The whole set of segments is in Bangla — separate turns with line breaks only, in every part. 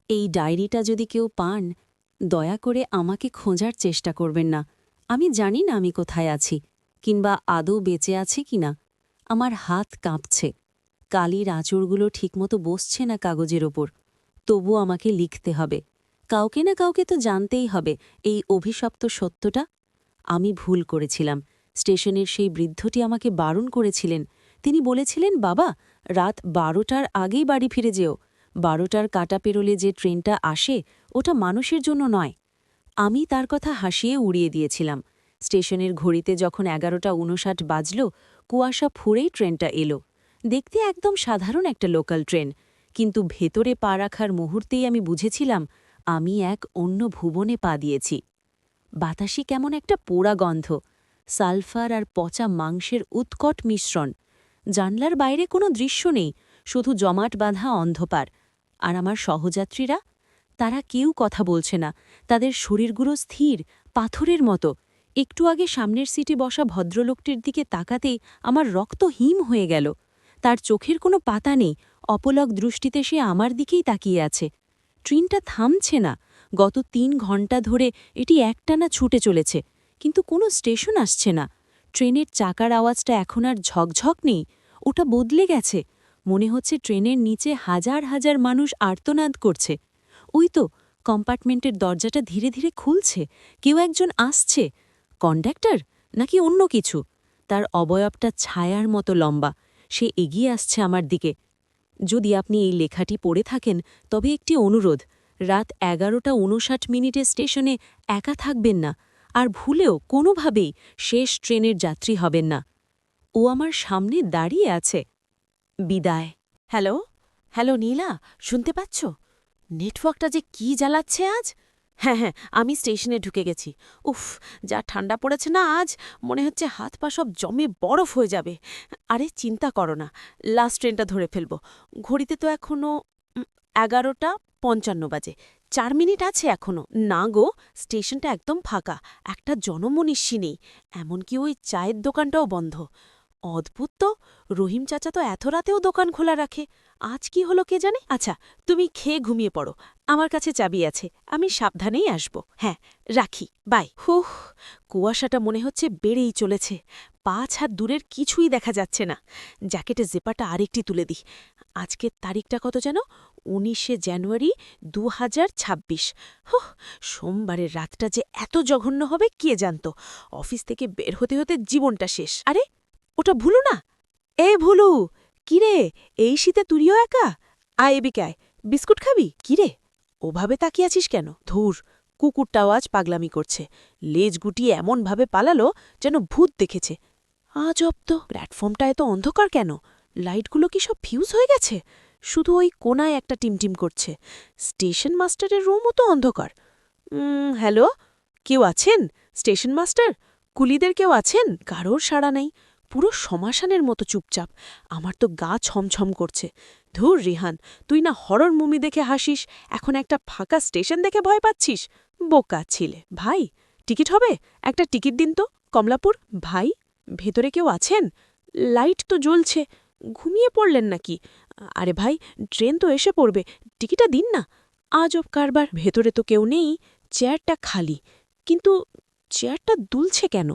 এই ডায়েরিটা যদি কেউ পান, দয়া করে আমাকে খোঁজার চেষ্টা করবেন না। আমি জানি না আমি কোথায় আছি, কিংবা আদৌ বেঁচে আছি কিনা। আমার হাত কাঁপছে, কালির আঁচড়গুলো ঠিকমতো বসছে না কাগজের ওপর। তবু আমাকে লিখতে হবে। কাউকে না কাউকে তো জানতেই হবে এই অভিশপ্ত সত্যটা। আমি ভুল করেছিলাম। স্টেশনের সেই বৃদ্ধটি আমাকে বারণ করেছিলেন। তিনি বলেছিলেন, বাবা, রাত 12টার আগেই বাড়ি ফিরে যেও। 12টার কাটা পেরোলে যে ট্রেনটা আসে, ওটা মানুষের জন্য নয়। আমি তার কথা হাসিয়ে উড়িয়ে দিয়েছিলাম। স্টেশনের ঘড়িতে যখন 11:59 বাজল, কুয়াশা ফুঁড়েই ট্রেনটা এলো। দেখতে একদম সাধারণ একটা লোকাল ট্রেন, কিন্তু ভেতরে পা রাখার মুহূর্তেই আমি বুঝেছিলাম আমি এক অন্য ভুবনে পা দিয়েছি। বাতাসে কেমন একটা পোড়া গন্ধ, সালফার আর পচা মাংসের উৎকট মিশ্রণ। জানলার বাইরে কোনো দৃশ্য নেই, শুধু জমাট বাঁধা অন্ধকার। আর আমার সহযাত্রীরা, তারা কেউ কথা বলছে না। তাদের শরীরগুলো স্থির, পাথরের মতো। একটু আগে সামনের সিটে বসা ভদ্রলোকটির দিকে তাকাতেই আমার রক্ত হিম হয়ে গেল। তার চোখের কোনো পাতা নেই, অপলক দৃষ্টিতে সে আমার দিকেই তাকিয়ে আছে। ট্রেনটা থামছে না। গত 3 ঘণ্টা ধরে এটি একটানা ছুটে চলেছে, কিন্তু কোনো স্টেশন আসছে না। ট্রেনের চাকার আওয়াজটা এখন আর ঝকঝক নেই, ওটা বদলে গেছে। মনে হচ্ছে ট্রেনের নিচে হাজার হাজার মানুষ আর্তনাদ করছে। ওই তো কম্পার্টমেন্টের দরজাটা ধীরে ধীরে খুলছে, কেউ একজন আসছে। কন্ডাক্টর নাকি অন্য কিছু? তার অবয়বটা ছায়ার মতো লম্বা। সে এগিয়ে আসছে আমার দিকে। যদি আপনি এই লেখাটি পড়ে থাকেন, তবে একটি অনুরোধ, রাত 11:59 স্টেশনে একা থাকবেন না, আর ভুলেও কোনোভাবেই শেষ ট্রেনের যাত্রী হবেন না। ও আমার সামনে দাঁড়িয়ে আছে। বিদায়।
হ্যালো হ্যালো নীলা, শুনতে পাচ্ছ? নেটওয়ার্কটা যে কি জ্বালাচ্ছে আজ। হ্যাঁ, আমি স্টেশনে ঢুকে গেছি। উফ, যা ঠান্ডা পড়েছে না আজ, মনে হচ্ছে হাত পা সব জমে বরফ হয়ে যাবে। আরে চিন্তা করো না, লাস্ট ট্রেনটা ধরে ফেলব। ঘড়িতে তো এখনও 11:55 বাজে। 4 মিনিট আছে এখনও। না গো, স্টেশনটা একদম ফাঁকা, একটা জনমনীষী নেই। এমনকি ওই চায়ের দোকানটাও বন্ধ। অদ্ভুত তো, রহিম চাচা তো এত রাতেও দোকান খোলা রাখে। আজ কি হলো কে জানে। আচ্ছা, তুমি খেয়ে ঘুমিয়ে পড়ো, আমার কাছে চাবি আছে, আমি সাবধানেই আসব। হ্যাঁ, রাখি, বাই। হুহ, কুয়াশাটা মনে হচ্ছে বেড়েই চলেছে। 5 হাত দূরের কিছুই দেখা যাচ্ছে না। জ্যাকেটের জেপাটা আরেকটি তুলে দিই। আজকের তারিখটা কত যেন? 19শে জানুয়ারি 2026। হুহ, সোমবারের রাতটা যে এত জঘন্য হবে কে জানত। অফিস থেকে বের হতে হতে জীবনটা শেষ। আরে, ওটা ভুলু না। ভুলু, কিরে, এই শীতে তুইও একা? আয় এদিকে আয়, বিস্কুট খাবি? কিরে, ওভাবে তাকিয়ে আছিস কেন? ধুর, কুকুরটাও আজ পাগলামি করছে। লেজ গুটিয়ে এমনভাবে পালালো যেন ভূত দেখেছে। আজব তো, প্ল্যাটফর্মটা এত অন্ধকার কেন? লাইটগুলো কি সব ফিউজ হয়ে গেছে? শুধু ওই কোনায় একটা টিমটিম করছে। স্টেশন মাস্টারের রুমও তো অন্ধকার। হ্যালো, কেউ আছেন? স্টেশন মাস্টার, কুলিদের কেউ আছেন? কারোর সাড়া নেই। পুরো শ্মশানের মতো চুপচাপ। আমার তো গা ছমছম করছে। ধুর রিহান, তুই না হরর মুভি দেখে হাসিস, এখন একটা ফাঁকা স্টেশন দেখে ভয় পাচ্ছিস। বোকা ছিলে। ভাই, টিকিট হবে? একটা টিকিট দিন তো, কমলাপুর। ভাই, ভেতরে কেউ আছেন? লাইট তো জ্বলছে। ঘুমিয়ে পড়লেন নাকি? আরে ভাই, ট্রেন তো এসে পড়বে, টিকিটটা দিন না। আজব কারবার, ভেতরে তো কেউ নেই, চেয়ারটা খালি। কিন্তু চেয়ারটা দুলছে কেন?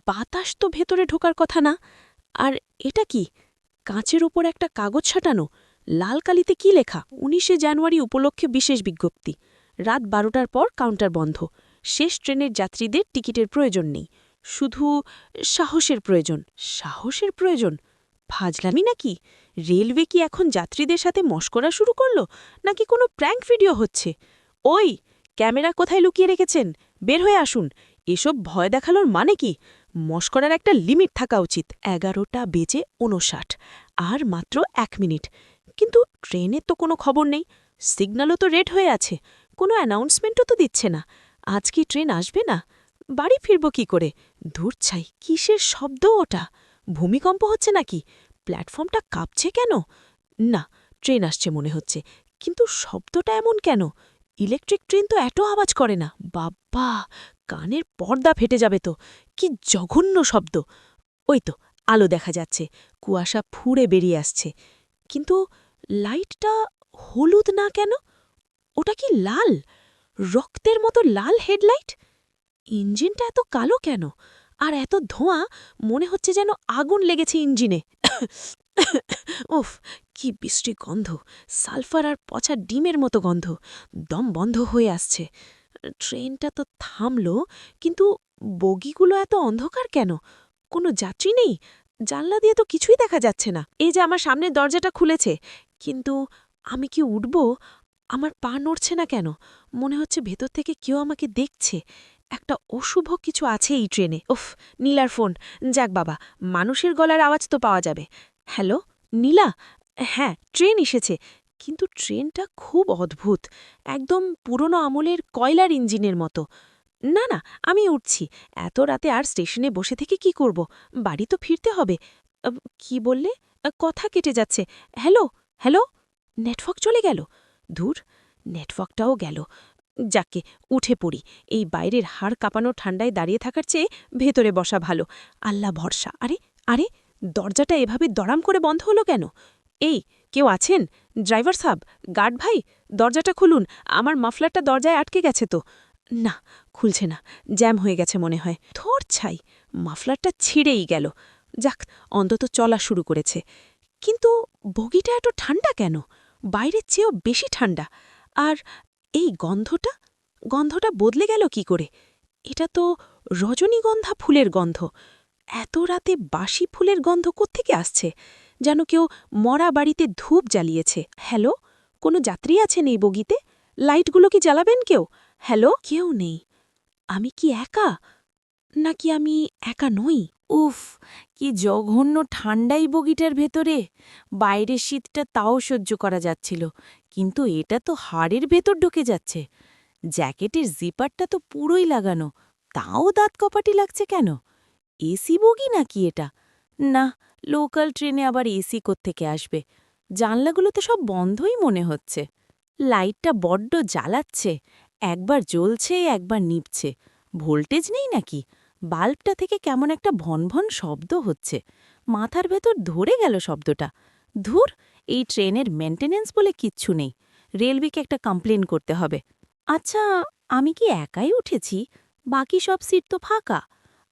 বাতাস তো ভেতরে ঢোকার কথা না। আর এটা কি? কাঁচের ওপর একটা কাগজ ছাটানো, লাল কালিতে কি লেখা? 19শে জানুয়ারি উপলক্ষে বিশেষ বিজ্ঞপ্তি। রাত 12টার পর কাউন্টার বন্ধ। শেষ ট্রেনের যাত্রীদের টিকিটের প্রয়োজন নেই, শুধু সাহসের প্রয়োজন। সাহসের প্রয়োজন? ফাজলামি নাকি? রেলওয়ে কি এখন যাত্রীদের সাথে মশকরা শুরু করল, নাকি কোনো প্র্যাঙ্ক ভিডিও হচ্ছে? ওই, ক্যামেরা কোথায় লুকিয়ে রেখেছেন? বের হয়ে আসুন। এসব ভয় দেখানোর মানে কি? মশকরার একটা লিমিট থাকা উচিত। 11:59, আর মাত্র 1 মিনিট। কিন্তু ট্রেনের তো কোনো খবর নেই, সিগন্যালও তো রেড হয়ে আছে, কোনো অ্যানাউন্সমেন্টও তো দিচ্ছে না। আজ কি ট্রেন আসবে না? বাড়ি ফিরব কি করে? ধুর ছাই, কিসের শব্দ ওটা? ভূমিকম্প হচ্ছে নাকি? প্ল্যাটফর্মটা কাঁপছে কেন? না, ট্রেন আসছে মনে হচ্ছে, কিন্তু শব্দটা এমন কেন? ইলেকট্রিক ট্রেন তো এত আওয়াজ করে না। বাব্বা, কানের পর্দা ফেটে যাবে তো। কি জঘন্য শব্দ! ওই তো, আলো দেখা যাচ্ছে, কুয়াশা ফুঁড়ে বেরিয়ে আসছে। কিন্তু লাইটটা হলুদ না কেন? ওটা কি কি লাল, রক্তের মতো লাল হেডলাইট! ইঞ্জিনটা এত কালো কেন? আর এত ধোঁয়া, মনে হচ্ছে যেন আগুন লেগেছে ইঞ্জিনে। উফ, কি বিশ্রী গন্ধ! সালফার আর পচা ডিমের মতো গন্ধ। দম বন্ধ হয়ে আসছে। ট্রেনটা তো থামল, কিন্তু বগিগুলো এত অন্ধকার কেন? কোনো যাত্রী নেই। জানলা দিয়ে তো কিছুই দেখা যাচ্ছে না। এই যে আমার সামনের দরজাটা খুলেছে, কিন্তু আমি কি উঠব? আমার পা নড়ছে না কেন? মনে হচ্ছে ভেতর থেকে কেউ আমাকে দেখছে। একটা অশুভ কিছু আছে এই ট্রেনে। উফ, নীলার ফোন। যাক বাবা, মানুষের গলার আওয়াজ তো পাওয়া যাবে। হ্যালো, নীলা? হ্যাঁ, ট্রেন এসেছে। কিন্তু ট্রেনটা খুব অদ্ভুত, একদম পুরনো আমলের কয়লার ইঞ্জিনের মতো। না না, আমি উঠছি। এত রাতে আর স্টেশনে বসে থেকে কি করব? বাড়ি তো ফিরতে হবে। কি বললে? কথা কেটে যাচ্ছে। Hello, hello? নেটওয়ার্ক চলে গেল। ধুর, নেটওয়ার্কটাও গেল। যাকে, উঠে পড়ি। এই বাইরের হাড় কাঁপানো ঠান্ডায় দাঁড়িয়ে থাকার চেয়ে ভেতরে বসা ভালো। আল্লাহ ভরসা। আরে আরে, দরজাটা এভাবে দড়াম করে বন্ধ হলো কেন? এই, কেউ আছেন? ড্রাইভার সাব, গার্ড ভাই, দরজাটা খুলুন। আমার মাফলারটা দরজায় আটকে গেছে তো। না, খুলছে না। জ্যাম হয়ে গেছে মনে হয়। থোর ছাই, মাফলারটা ছিঁড়েই গেল। যাক, অন্তত চলা শুরু করেছে। কিন্তু বগিটা এত ঠান্ডা কেন? বাইরের চেয়েও বেশি ঠান্ডা। আর এই গন্ধটা বদলে গেল কি করে? এটা তো রজনীগন্ধা ফুলের গন্ধ। এত রাতে বাসি ফুলের গন্ধ কোত্থেকে আসছে? যেন কেউ মরা বাড়িতে ধূপ জ্বালিয়েছে। হ্যালো, কোনো যাত্রী আছেন এই বগিতে? লাইটগুলো কি জ্বালাবেন কেউ? হ্যালো, কেউ নেই। আমি কি একা? নাকি আমি একা নই?
উফ, কি জঘন্য ঠান্ডাই বগিটার ভেতরে। বাইরের শীতটা তাও সহ্য করা যাচ্ছিল, কিন্তু এটা তো হাড়ের ভেতর ঢুকে যাচ্ছে। জ্যাকেটের জিপারটা তো পুরোই লাগানো, তাও দাঁত কপাটি লাগছে কেন? এসি বগি নাকি এটা? না, লোকাল ট্রেনে আবার এসি কোত্থেকে আসবে? জানলাগুলো তো সব বন্ধই মনে হচ্ছে। লাইটটা বড্ড জ্বালাচ্ছে, একবার জ্বলছে একবার নিভছে। ভোল্টেজ নেই নাকি? বাল্বটা থেকে কেমন একটা ভনভন শব্দ হচ্ছে। মাথার ভেতর ধরে গেল শব্দটা। ধুর, এই ট্রেনের মেন্টেনেন্স বলে কিচ্ছু নেই। রেলওয়েকে একটা কমপ্লেন করতে হবে। আচ্ছা, আমি কি একাই উঠেছি? বাকি সব সিট তো ফাঁকা।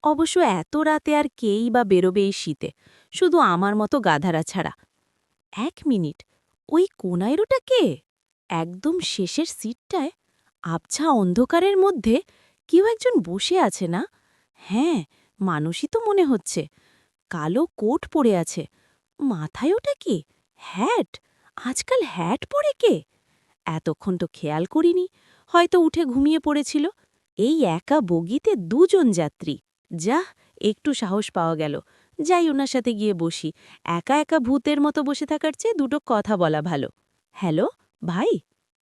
অবশ্য এত রাতে আর কেই বা বেরোবে এই শীতে, শুধু আমার মতো গাধারা ছাড়া। 1 মিনিট, ওই কোনাইরোটা কে? একদম শেষের সিটটায় আবছা অন্ধকারের মধ্যে কেউ একজন বসে আছে না? হ্যাঁ, মানুষই তো মনে হচ্ছে। কালো কোট পরে আছে। মাথায় ওটা কি? হ্যাট? আজকাল হ্যাট পরে কে? এতক্ষণ তো খেয়াল করিনি, হয়তো উঠে ঘুমিয়ে পড়েছিল। এই একা বগিতে 2 জন যাত্রী। যাহ, একটু সাহস পাওয়া গেল। যাই ওনার সাথে গিয়ে বসি। একা একা ভূতের মতো বসে থাকার চেয়ে দুটো কথা বলা ভালো। হ্যালো, ভাই,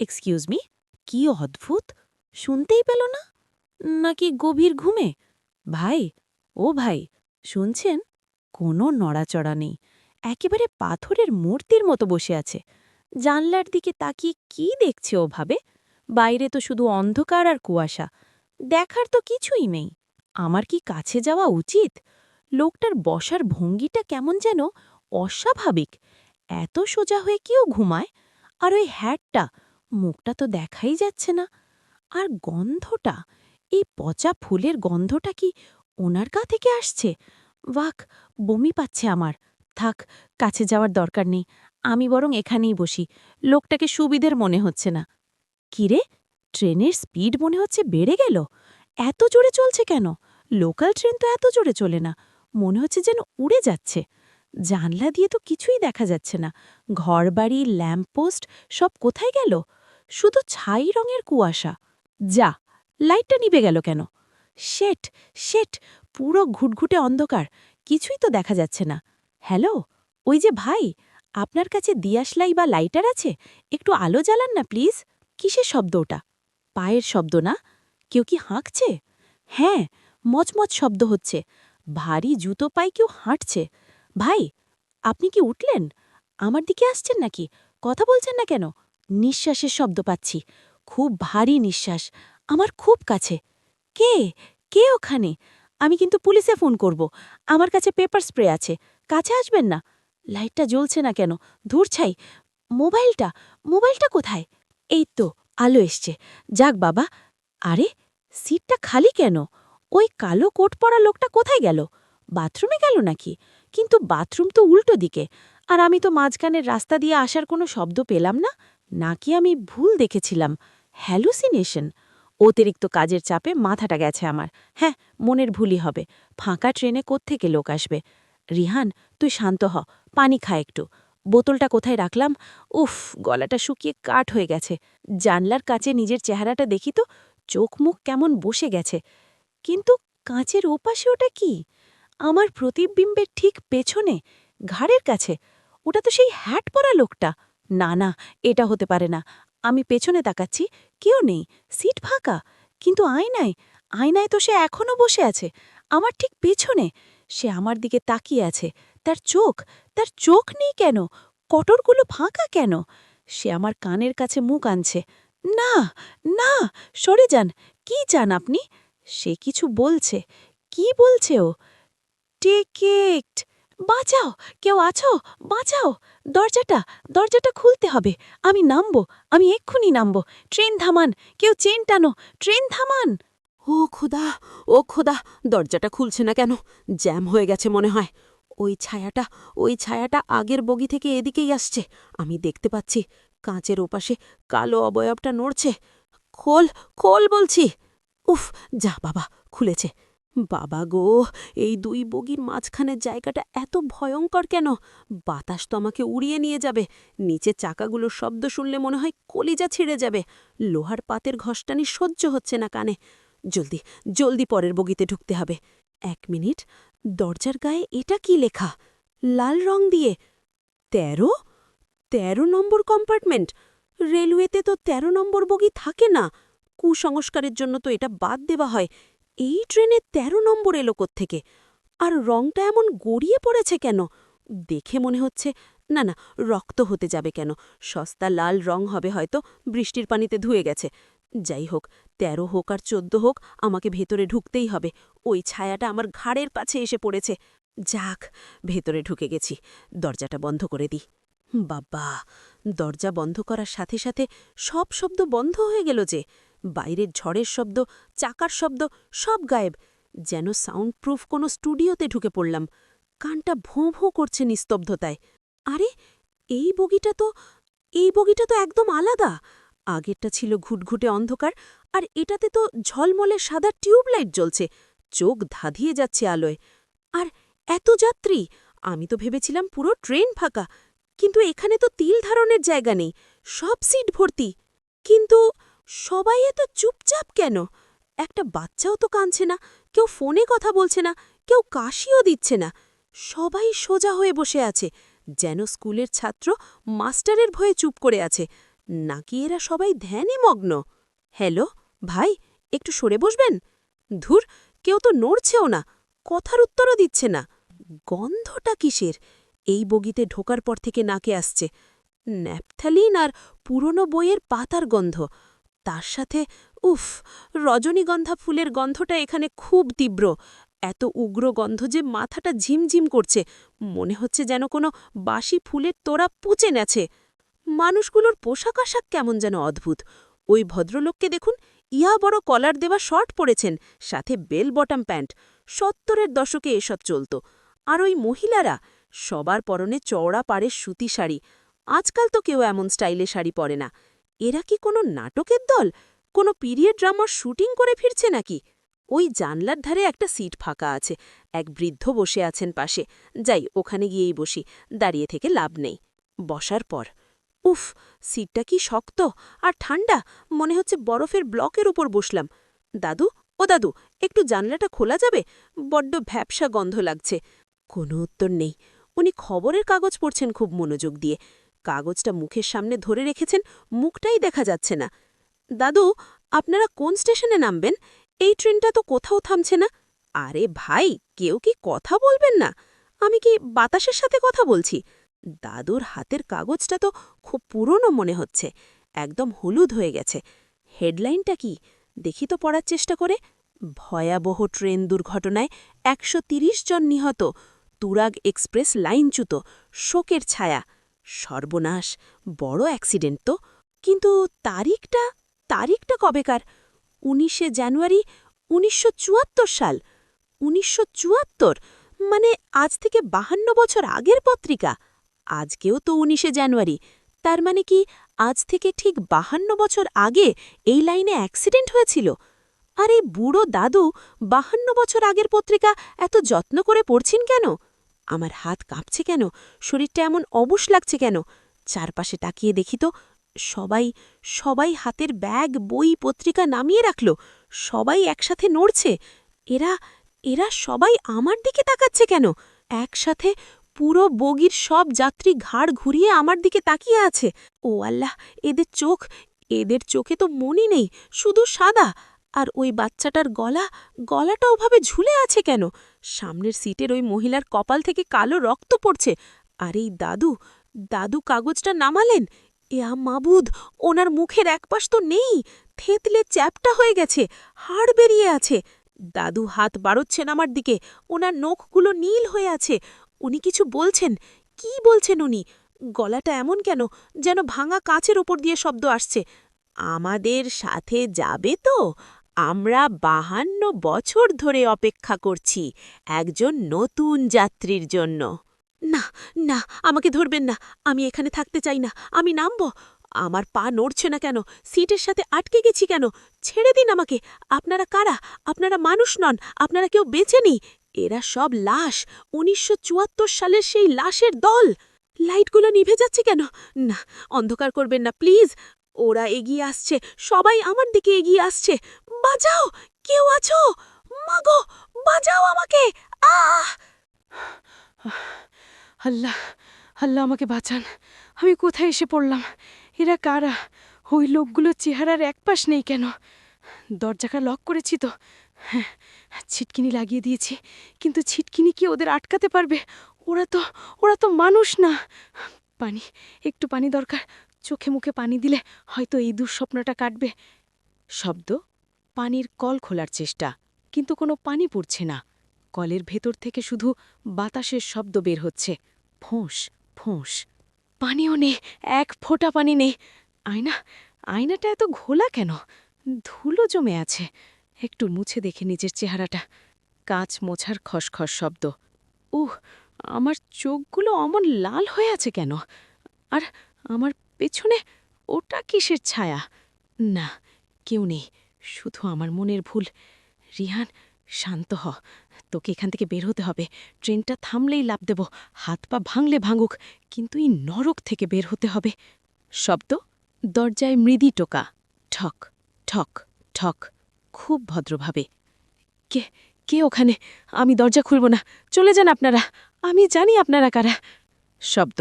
এক্সকিউজ মি। কি অদ্ভুত, শুনতেই পেল না? নাকি গভীর ঘুমে? ভাই, ও ভাই, শুনছেন? কোনো নড়াচড়া নেই, একেবারে পাথরের মূর্তির মতো বসে আছে। জানলার দিকে তাকিয়ে কি দেখছে ও ভাবে? বাইরে তো শুধু অন্ধকার আর কুয়াশা, দেখার তো কিছুই নেই। আমার কি কাছে যাওয়া উচিত? লোকটার বসার ভঙ্গিটা কেমন যেন অস্বাভাবিক। এত সোজা হয়ে কেউ ঘুমায়? আর ওই হ্যাটটা, মুখটা তো দেখাই যাচ্ছে না। আর গন্ধটা, এই পচা ফুলের গন্ধটা কি ওনার গা থেকে আসছে? ওয়াক, বমি পাচ্ছে আমার। থাক, কাছে যাওয়ার দরকার নেই। আমি বরং এখানেই বসি। লোকটাকে সুবিধের মনে হচ্ছে না। কিরে, ট্রেনের স্পিড মনে হচ্ছে বেড়ে গেল। এত জোরে চলছে কেন? লোকাল ট্রেন তো এত জোরে চলে না। মনে হচ্ছে যেন উড়ে যাচ্ছে। জানলা দিয়ে তো কিছুই দেখা যাচ্ছে না। ঘরবাড়ি, ল্যাম্পপোস্ট সব কোথায় গেল? শুধু ছাই রঙের কুয়াশা। যা, লাইটটা নিভে গেল কেন? শেট, শেট, পুরো ঘুটঘুটে অন্ধকার, কিছুই তো দেখা যাচ্ছে না। হ্যালো, ওই যে ভাই, আপনার কাছে দিয়াশলাই বা লাইটার আছে? একটু আলো জ্বালান না প্লিজ। কিসের শব্দ ওটা? পায়ের শব্দ না? কেউ কি হাঁকছে? হ্যাঁ, মচমচ শব্দ হচ্ছে। ভারী জুতো পায়ে কেউ হাঁটছে। ভাই, আপনি কি উঠলেন? আমার দিকে আসছেন নাকি? কথা বলছেন না কেন? নিঃশ্বাসের শব্দ পাচ্ছি, খুব ভারী নিঃশ্বাস, আমার খুব কাছে। কে? কে ওখানে? আমি কিন্তু পুলিশে ফোন করব। আমার কাছে পেপার স্প্রে আছে, কাছে আসবেন না? লাইটটা জ্বলছে না কেন? ধূর ছাই। মোবাইলটা, মোবাইলটা কোথায়? এই তো, আলো এসছে। যাক বাবা। আরে, সিটটা খালি কেন? ওই কালো কোট পরা লোকটা কোথায় গেল? বাথরুমে গেল নাকি? কিন্তু বাথরুম তো উল্টো দিকে, আর আমি তো মাঝখানের রাস্তা দিয়ে আসার কোনো শব্দ পেলাম না। নাকি আমি ভুল দেখেছিলাম? হ্যালুসিনেশন? অতিরিক্ত কাজের চাপে মাথাটা গেছে আমার। হ্যাঁ, মনের ভুলই হবে। ফাঁকা ট্রেনে কোত্থেকে লোক আসবে? রিহান, তুই শান্ত হ, পানি খা একটু। বোতলটা কোথায় রাখলাম? উফ, গলাটা শুকিয়ে কাঠ হয়ে গেছে। জানলার কাছে নিজের চেহারাটা দেখি তো, চোখ মুখ কেমন বসে গেছে। কিন্তু কাঁচের ওপাশে ওটা কি? আমার প্রতিবিম্বের ঠিক পেছনে, ঘাড়ের কাছে। ওটা তো সেই হ্যাট পরা লোকটা। না না, এটা হতে পারে না। আমি পেছনে তাকাচ্ছি, কেউ নেই, সিট ফাঁকা। কিন্তু আয়নায় তো সে এখনও বসে আছে, আমার ঠিক পেছনে। সে আমার দিকে তাকিয়ে আছে। তার চোখ নেই কেন? কটরগুলো ফাঁকা কেন? সে আমার কানের কাছে মুখ আনছে। না, না, সরে যান। কি চান আপনি? সে কিছু বলছে। কি বলছে ও? টিকিট! বাঁচাও! কেউ আছো? বাঁচাও! দরজাটা খুলতে হবে। আমি এক্ষুনি নামব। ট্রেন থামান! কেউ চেন টানো! ট্রেন থামান!
ও খোদা, দরজাটা খুলছে না কেন? জ্যাম হয়ে গেছে মনে হয়। ওই ছায়াটা আগের বগি থেকে এদিকেই আসছে। আমি দেখতে পাচ্ছি কাঁচের ওপাশে কালো অবয়বটা নড়ছে। খোল, খোল বলছি। উফ, যা বাবা, খুলেছে। বাবা গো, এই দুই বগির মাঝখানের জায়গাটা এত ভয়ঙ্কর কেন? বাতাস তো আমাকে উড়িয়ে নিয়ে যাবে। নিচে চাকাগুলোর শব্দ শুনলে মনে হয় কলিজা ছিঁড়ে যাবে। লোহার পাতের ঘষ্টানি সহ্য হচ্ছে না কানে। জলদি, জলদি পরের বগিতে ঢুকতে হবে। 1 মিনিট, দরজার গায়ে এটা কি লেখা? লাল রং দিয়ে 13? 13 নম্বর কম্পার্টমেন্ট। রেলওয়েতে তো 13 নম্বর বগি থাকে না। কুসংস্কারের জন্য তো এটা বাদ দেওয়া হয়। এই ট্রেনে 13 নম্বর এলো কোত্থেকে? আর রংটা এমন গড়িয়ে পড়েছে কেন? দেখে মনে হচ্ছে, না না, রক্ত হতে যাবে কেন? সস্তা লাল রং হবে হয়তো, বৃষ্টির পানিতে ধুয়ে গেছে। যাই হোক, 13 হোক আর 14 হোক, আমাকে ভেতরে ঢুকতেই হবে। ওই ছায়াটা আমার ঘাড়ের কাছে এসে পড়েছে। যাক, ভেতরে ঢুকে গেছি। দরজাটা বন্ধ করে দিই। বাবা, দরজা বন্ধ করার সাথে সাথে সব শব্দ বন্ধ হয়ে গেল যে। বাইরের ঝড়ের শব্দ, চাকার শব্দ, সব গায়েব। যেন সাউন্ড প্রুফ কোনো স্টুডিওতে ঢুকে পড়লাম। কানটা ভোঁ ভোঁ করছে নিস্তব্ধতায়। আরে, এই বগিটা তো একদম আলাদা। আগেরটা ছিল ঘুটঘুটে অন্ধকার, আর এটাতে তো ঝলমলে সাদা টিউবলাইট জ্বলছে। চোখ ধাঁধিয়ে যাচ্ছে আলোয়। আর এত যাত্রী! আমি তো ভেবেছিলাম পুরো ট্রেন ফাঁকা। কিন্তু এখানে তো তিল ধারণের জায়গা নেই, সব সিট ভর্তি। কিন্তু সবাই এত চুপচাপ কেন? একটা বাচ্চাও তো কাঁদছে না, কেউ ফোনে কথা বলছে না, কেউ কাশিও দিচ্ছে না। সবাই সোজা হয়ে বসে আছে, যেন স্কুলের ছাত্র মাস্টারের ভয়ে চুপ করে আছে। নাকি এরা সবাই ধ্যানে মগ্ন? হ্যালো, ভাই, একটু সরে বসবেন? ধুর, কেউ তো নড়ছেও না, কথার উত্তরও দিচ্ছে না। গন্ধটা কিসের? এই বগিতে ঢোকার পর থেকে নাকে আসছে ন্যাপথ্যালিন আর পুরনো বইয়ের পাতার গন্ধ। তার সাথে উফ, রজনীগন্ধা ফুলের গন্ধটা এখানে খুব তীব্র। এত উগ্র গন্ধ যে মাথাটা ঝিমঝিম করছে। মনে হচ্ছে যেন কোনো বাসি ফুলের তোড়া পচে নেছে। মানুষগুলোর পোশাক আশাক কেমন যেন অদ্ভুত। ওই ভদ্রলোককে দেখুন, ইয়া বড় কলার দেওয়া শর্ট পরেছেন, সাথে বেল বটম প্যান্ট। 70-এর দশকে এসব চলত। আর ওই মহিলারা, সবার পরনে চওড়া পাড়ের সুতি শাড়ি। আজকাল তো কেউ এমন স্টাইলে শাড়ি পরে না। এরা কি কোনো নাটকের দল? কোনো পিরিয়ড ড্রামার শুটিং করে ফিরছে নাকি? ওই জানলার ধারে একটা সিট ফাঁকা আছে, এক বৃদ্ধ বসে আছেন পাশে। যাই, ওখানে গিয়েই বসি, দাঁড়িয়ে থেকে লাভ নেই। বসার পর উফ, সিটটা কি শক্ত আর ঠান্ডা, মনে হচ্ছে বরফের ব্লকের উপর বসলাম। দাদু, ও দাদু, একটু জানলাটা খোলা যাবে? বড্ড ভ্যাপসা গন্ধ লাগছে। কোনো উত্তর নেই। উনি খবরের কাগজ পড়ছেন খুব মনোযোগ দিয়ে। কাগজটা মুখের সামনে ধরে রেখেছেন, মুখটাই দেখা যাচ্ছে না। দাদু, আপনারা কোন স্টেশনে নামবেন? এই ট্রেনটা তো কোথাও থামছে না। আরে ভাই, কেউ কি কথা বলবেন না? আমি কি বাতাসের সাথে কথা বলছি? দাদুর হাতের কাগজটা তো খুব পুরনো মনে হচ্ছে, একদম হলুদ হয়ে গেছে। হেডলাইনটা কি দেখি তো পড়ার চেষ্টা করে। ভয়াবহ ট্রেন দুর্ঘটনায় 130 জন নিহত, তুরাগ এক্সপ্রেস লাইনচ্যুত, শোকের ছায়া। সর্বনাশ, বড় অ্যাক্সিডেন্ট তো। কিন্তু তারিখটা তারিখটা কবেকার? ১৯শে জানুয়ারি ১৯৭৪ সাল। ১৯৭৪ মানে আজ থেকে ৫২ বছর আগের পত্রিকা। আজকেও তো ১৯শে জানুয়ারি, তার মানে কি আজ থেকে ঠিক ৫২ বছর আগে এই লাইনে অ্যাক্সিডেন্ট হয়েছিল? আর এই বুড়ো দাদু ৫২ বছর আগের পত্রিকা এত যত্ন করে পড়ছেন কেন? আমার হাত কাঁপছে কেন? শরীরটা এমন অবশ লাগছে কেন? চারপাশে তাকিয়ে দেখি তো, সবাই সবাই হাতের ব্যাগ, বই, পত্রিকা নামিয়ে রাখল। সবাই একসাথে নড়ছে। এরা এরা সবাই আমার দিকে তাকাচ্ছে কেন? একসাথে পুরো বগির সব যাত্রী ঘাড় ঘুরিয়ে আমার দিকে তাকিয়ে আছে। ও আল্লাহ, এদের চোখে তো মনই নেই, শুধু সাদা। আর ওই বাচ্চাটার গলাটা ওভাবে ঝুলে আছে কেন? সামনের সিটের ওই মহিলার কপাল থেকে কালো রক্ত পড়ছে। আর এই দাদু কাগজটা নামালেন। মাবুদ, ওনার মুখের একপাশ তো নেই, থেতলে চ্যাপটা হয়ে গেছে, হাড় বেরিয়ে আছে। দাদু হাত বাড়াচ্ছেন আমার দিকে, ওনার নখগুলো নীল হয়ে আছে। উনি কিছু বলছেন। কি বলছেন উনি? গলাটা এমন কেন, যেন ভাঙা কাচের ওপর দিয়ে শব্দ আসছে। আমাদের সাথে যাবে তো? আমরা ৫২ বছর ধরে অপেক্ষা করছি একজন নতুন যাত্রীর জন্য। না, না, আমাকে ধরবেন না। আমি এখানে থাকতে চাই না। আমি নামব। আমার পা নড়ছে না কেন? সিটের সাথে আটকে গেছি কেন? ছেড়ে দিন আমাকে। আপনারা কারা? আপনারা মানুষ নন, আপনারা কেউ বেঁচে নেই। এরা সব লাশ, ১৯৭৪ সালের সেই লাশের দল। লাইটগুলো নিভে যাচ্ছে কেন? না, অন্ধকার করবেন না প্লিজ। ওরা এগিয়ে আসছে, সবাই আমার দিকে এগিয়ে আসছে। বাঁচাও, কেউ আছো? মাগো, বাঁচাও আমাকে। আহ!
আল্লাহ, আল্লাহ আমাকে বাঁচান। আমি কোথায় এসে পড়লাম? এরা কারা? ওই লোকগুলোর চেহারার একপাশ নেই কেন? দরজাটা লক করেছি তো? হ্যাঁ, ছিটকিনি লাগিয়ে দিয়েছি, কিন্তু ছিটকিনি কি ওদের আটকাতে পারবে? ওরা তো মানুষ না। পানি, একটু পানি দরকার। চোখে মুখে পানি দিলে হয়তো এই দুঃস্বপ্নটা কাটবে। শব্দ, পানির কল খোলার চেষ্টা, কিন্তু কোনো পানি পড়ছে না। কলের ভেতর থেকে শুধু বাতাসের শব্দ বের হচ্ছে, ফোঁস ফোঁস। পানিও নেই, এক ফোঁটা পানি নেই। আয়নাটা এত ঘোলা কেন? ধুলো জমে আছে। একটু মুছে দেখে নিজের চেহারাটা। কাঁচ মোছার খসখস শব্দ। আমার চোখগুলো অমন লাল হয়ে আছে কেন? আর আমার পেছনে ওটা কিসের ছায়া? না, কেউ নেই, শুধু আমার মনের ভুল। রিহান, শান্ত হ। তোকে এখান থেকে বের হতে হবে। ট্রেনটা থামলেই লাফ দেব, হাত পা ভাঙলে ভাঙুক, কিন্তু এই নরক থেকে বের হতে হবে। শব্দ, দরজায় মৃদু টোকা। ঠক ঠক ঠক, খুব ভদ্রভাবে। কে কে ওখানে? আমি দরজা খুলব না, চলে যান আপনারা। আমি জানি আপনারা কারা। শব্দ,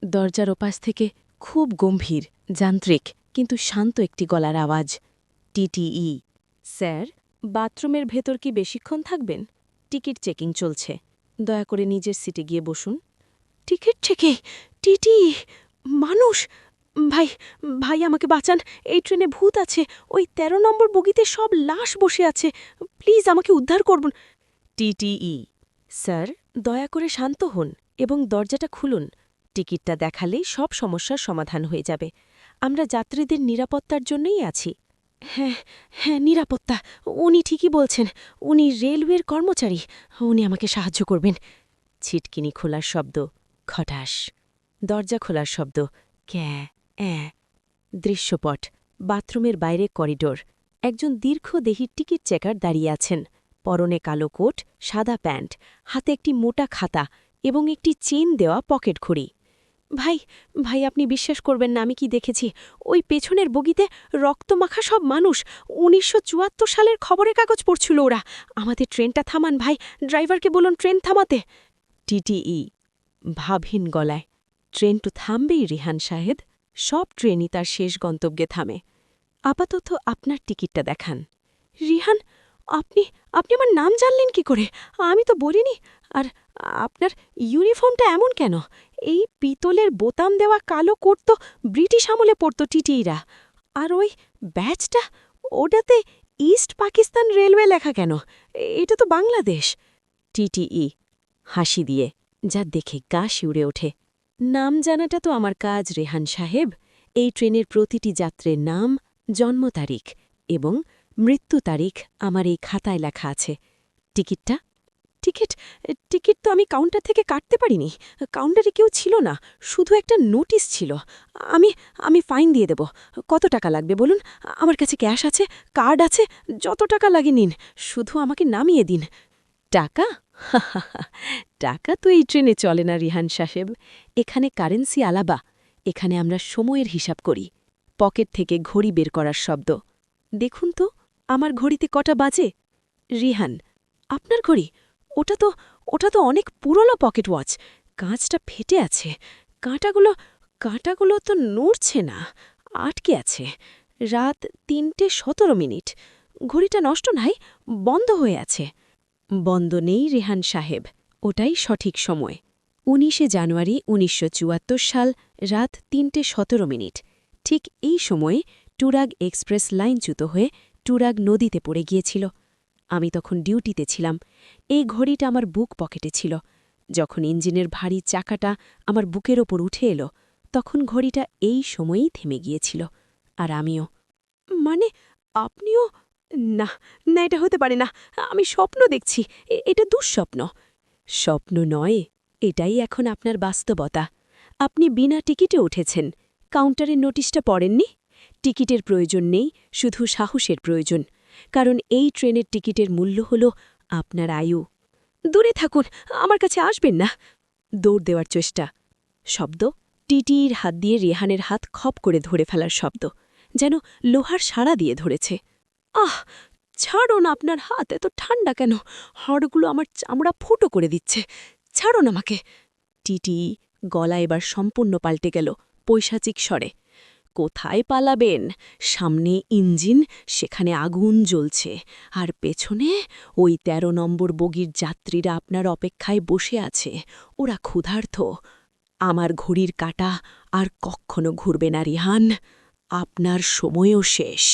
দরজার ওপাশ থেকে খুব গম্ভীর, যান্ত্রিক, কিন্তু শান্ত একটি গলার আওয়াজ। টিটিই। স্যার, বাথরুমের ভেতর কি বেশিক্ষণ থাকবেন? টিকিট চেকিং চলছে, দয়া করে নিজের সিটে গিয়ে বসুন। Ticket checking? টিটি মানুষ? ভাই, ভাই আমাকে বাঁচান। এই ট্রেনে ভূত আছে। ওই ১৩ নম্বর বগিতে সব লাশ বসে আছে। প্লিজ আমাকে উদ্ধার করুন। টিটিই। স্যার, দয়া করে শান্ত হন এবং দরজাটা খুলুন। টিকিটটা দেখালেই সব সমস্যার সমাধান হয়ে যাবে। আমরা যাত্রীদের নিরাপত্তার জন্যই আছি। হ্যাঁ, হ্যাঁ, নিরাপত্তা। উনি ঠিকই বলছেন। উনি রেলওয়ের কর্মচারী। উনি আমাকে সাহায্য করবেন। ছিটকিনি খোলার শব্দ, খটাস। দরজা খোলার শব্দ, ক্যাঁ অ্যাঁ। দৃশ্যপট, বাথরুমের বাইরে করিডোর। একজন দীর্ঘদেহী টিকিট চেকার দাঁড়িয়ে আছেন। পরনে কালো কোট, সাদা প্যান্ট, হাতে একটি মোটা খাতা এবং একটি চেন দেওয়া পকেট ঘড়ি। ভাই, আপনি বিশ্বাস করবেন না আমি কি দেখেছি। ওই পেছনের বগিতে রক্তমাখা সব মানুষ। ১৯৭৪ সালের খবরের কাগজ পড়ছিল ওরা। আমাদের ট্রেনটা থামান ভাই, ড্রাইভারকে বলুন ট্রেন থামাতে। টিটিই, ভাবহীন গলায়। ট্রেন তো থামবেই রিহান সাহেব। সব ট্রেনই তার শেষ গন্তব্যে থামে। আপাতত আপনার টিকিটটা দেখান। রিহান, আপনি আমার নাম জানলেন কি করে? আমি তো বলিনি। আর আপনার ইউনিফর্মটা এমন কেন? এই পিতলের বোতাম দেওয়া কালো কোট তো ব্রিটিশ আমলে পরত টিটিইরা। আর ওই ব্যাজটা, ওটাতে ইস্ট পাকিস্তান রেলওয়ে লেখা কেন? এটা তো বাংলাদেশ। টিটিই, হাসি দিয়ে, যা দেখে গা শিউরে ওঠে। নাম জানাটা তো আমার কাজ রেহান সাহেব। এই ট্রেনের প্রতিটি যাত্রের নাম,
জন্ম তারিখ এবং মৃত্যু তারিখ আমার এই খাতায় লেখা আছে। টিকিটটা? টিকিট তো আমি কাউন্টার থেকে কাটতে পারিনি। কাউন্টারে কেউ ছিল না, শুধু একটা নোটিশ ছিল। আমি ফাইন দিয়ে দেব। কত টাকা লাগবে বলুন? আমার কাছে ক্যাশ আছে, কার্ড আছে, যত টাকা লাগে নিন, শুধু আমাকে নামিয়ে দিন। টাকা? টাকা তো এই ট্রেনে চলে না রিহান সাহেব। এখানে কারেন্সি আলাবা। এখানে আমরা সময়ের হিসাব করি। পকেট থেকে ঘড়ি বের করার শব্দ। দেখুন তো আমার ঘড়িতে কটা বাজে। রিহান, আপনার ঘড়ি? ওটা তো অনেক পুরনো পকেট ওয়াচ। কাঁচটা ফেটে আছে। কাঁটাগুলো তো নড়ছে না, আটকে আছে। রাত ৩:১৭। ঘড়িটা নষ্ট নাই, বন্ধ হয়ে আছে। বন্ধ নেই রেহান সাহেব, ওটাই সঠিক সময়। ১৯শে জানুয়ারি ১৯৭৪ সাল, রাত ৩:১৭। ঠিক এই সময়ে টুরাগ এক্সপ্রেস লাইনচ্যুত হয়ে টুরাগ নদীতে পড়ে গিয়েছিল। আমি তখন ডিউটিতে ছিলাম। এই ঘড়িটা আমার বুক পকেটে ছিল। যখন ইঞ্জিনের ভারী চাকাটা আমার বুকের ওপর উঠে এলো, তখন ঘড়িটা এই সময়েই থেমে গিয়েছিল। আর আমিও। মানে আপনিও? না, এটা হতে পারে না। আমি স্বপ্ন দেখছি। এটা দুঃস্বপ্ন। স্বপ্ন নয়, এটাই এখন আপনার বাস্তবতা। আপনি বিনা টিকিটে উঠেছেন। কাউন্টারের নোটিশটা পড়েননি? টিকিটের প্রয়োজন নেই, শুধু সাহসের প্রয়োজন। কারণ এই ট্রেনের টিকিটের মূল্য হল আপনার আয়ু। দূরে থাকুন, আমার কাছে আসবেন না। দৌড় দেওয়ার চেষ্টা। শব্দ, টিটির হাত দিয়ে রেহানের হাত খপ করে ধরে ফেলার শব্দ, যেন লোহার সাড়া দিয়ে ধরেছে। আহ, ছাড়ুন, আপনার হাত এত ঠান্ডা কেন? হাড়গুলো আমার চামড়া ফুটো করে দিচ্ছে। ছাড়ুন আমাকে। টিটি গলা এবার সম্পূর্ণ পাল্টে গেল, পৈশাচিক স্বরে। কোথায় পালাবেন? সামনে ইঞ্জিন, সেখানে আগুন জ্বলছে, আর পেছনে ওই ১৩ নম্বর বগির যাত্রীরা আপনার অপেক্ষায় বসে আছে। ওরা ক্ষুধার্ত। আমার ঘড়ির কাঁটা আর কখনো ঘুরবে না রিহান। আপনার সময়ও শেষ।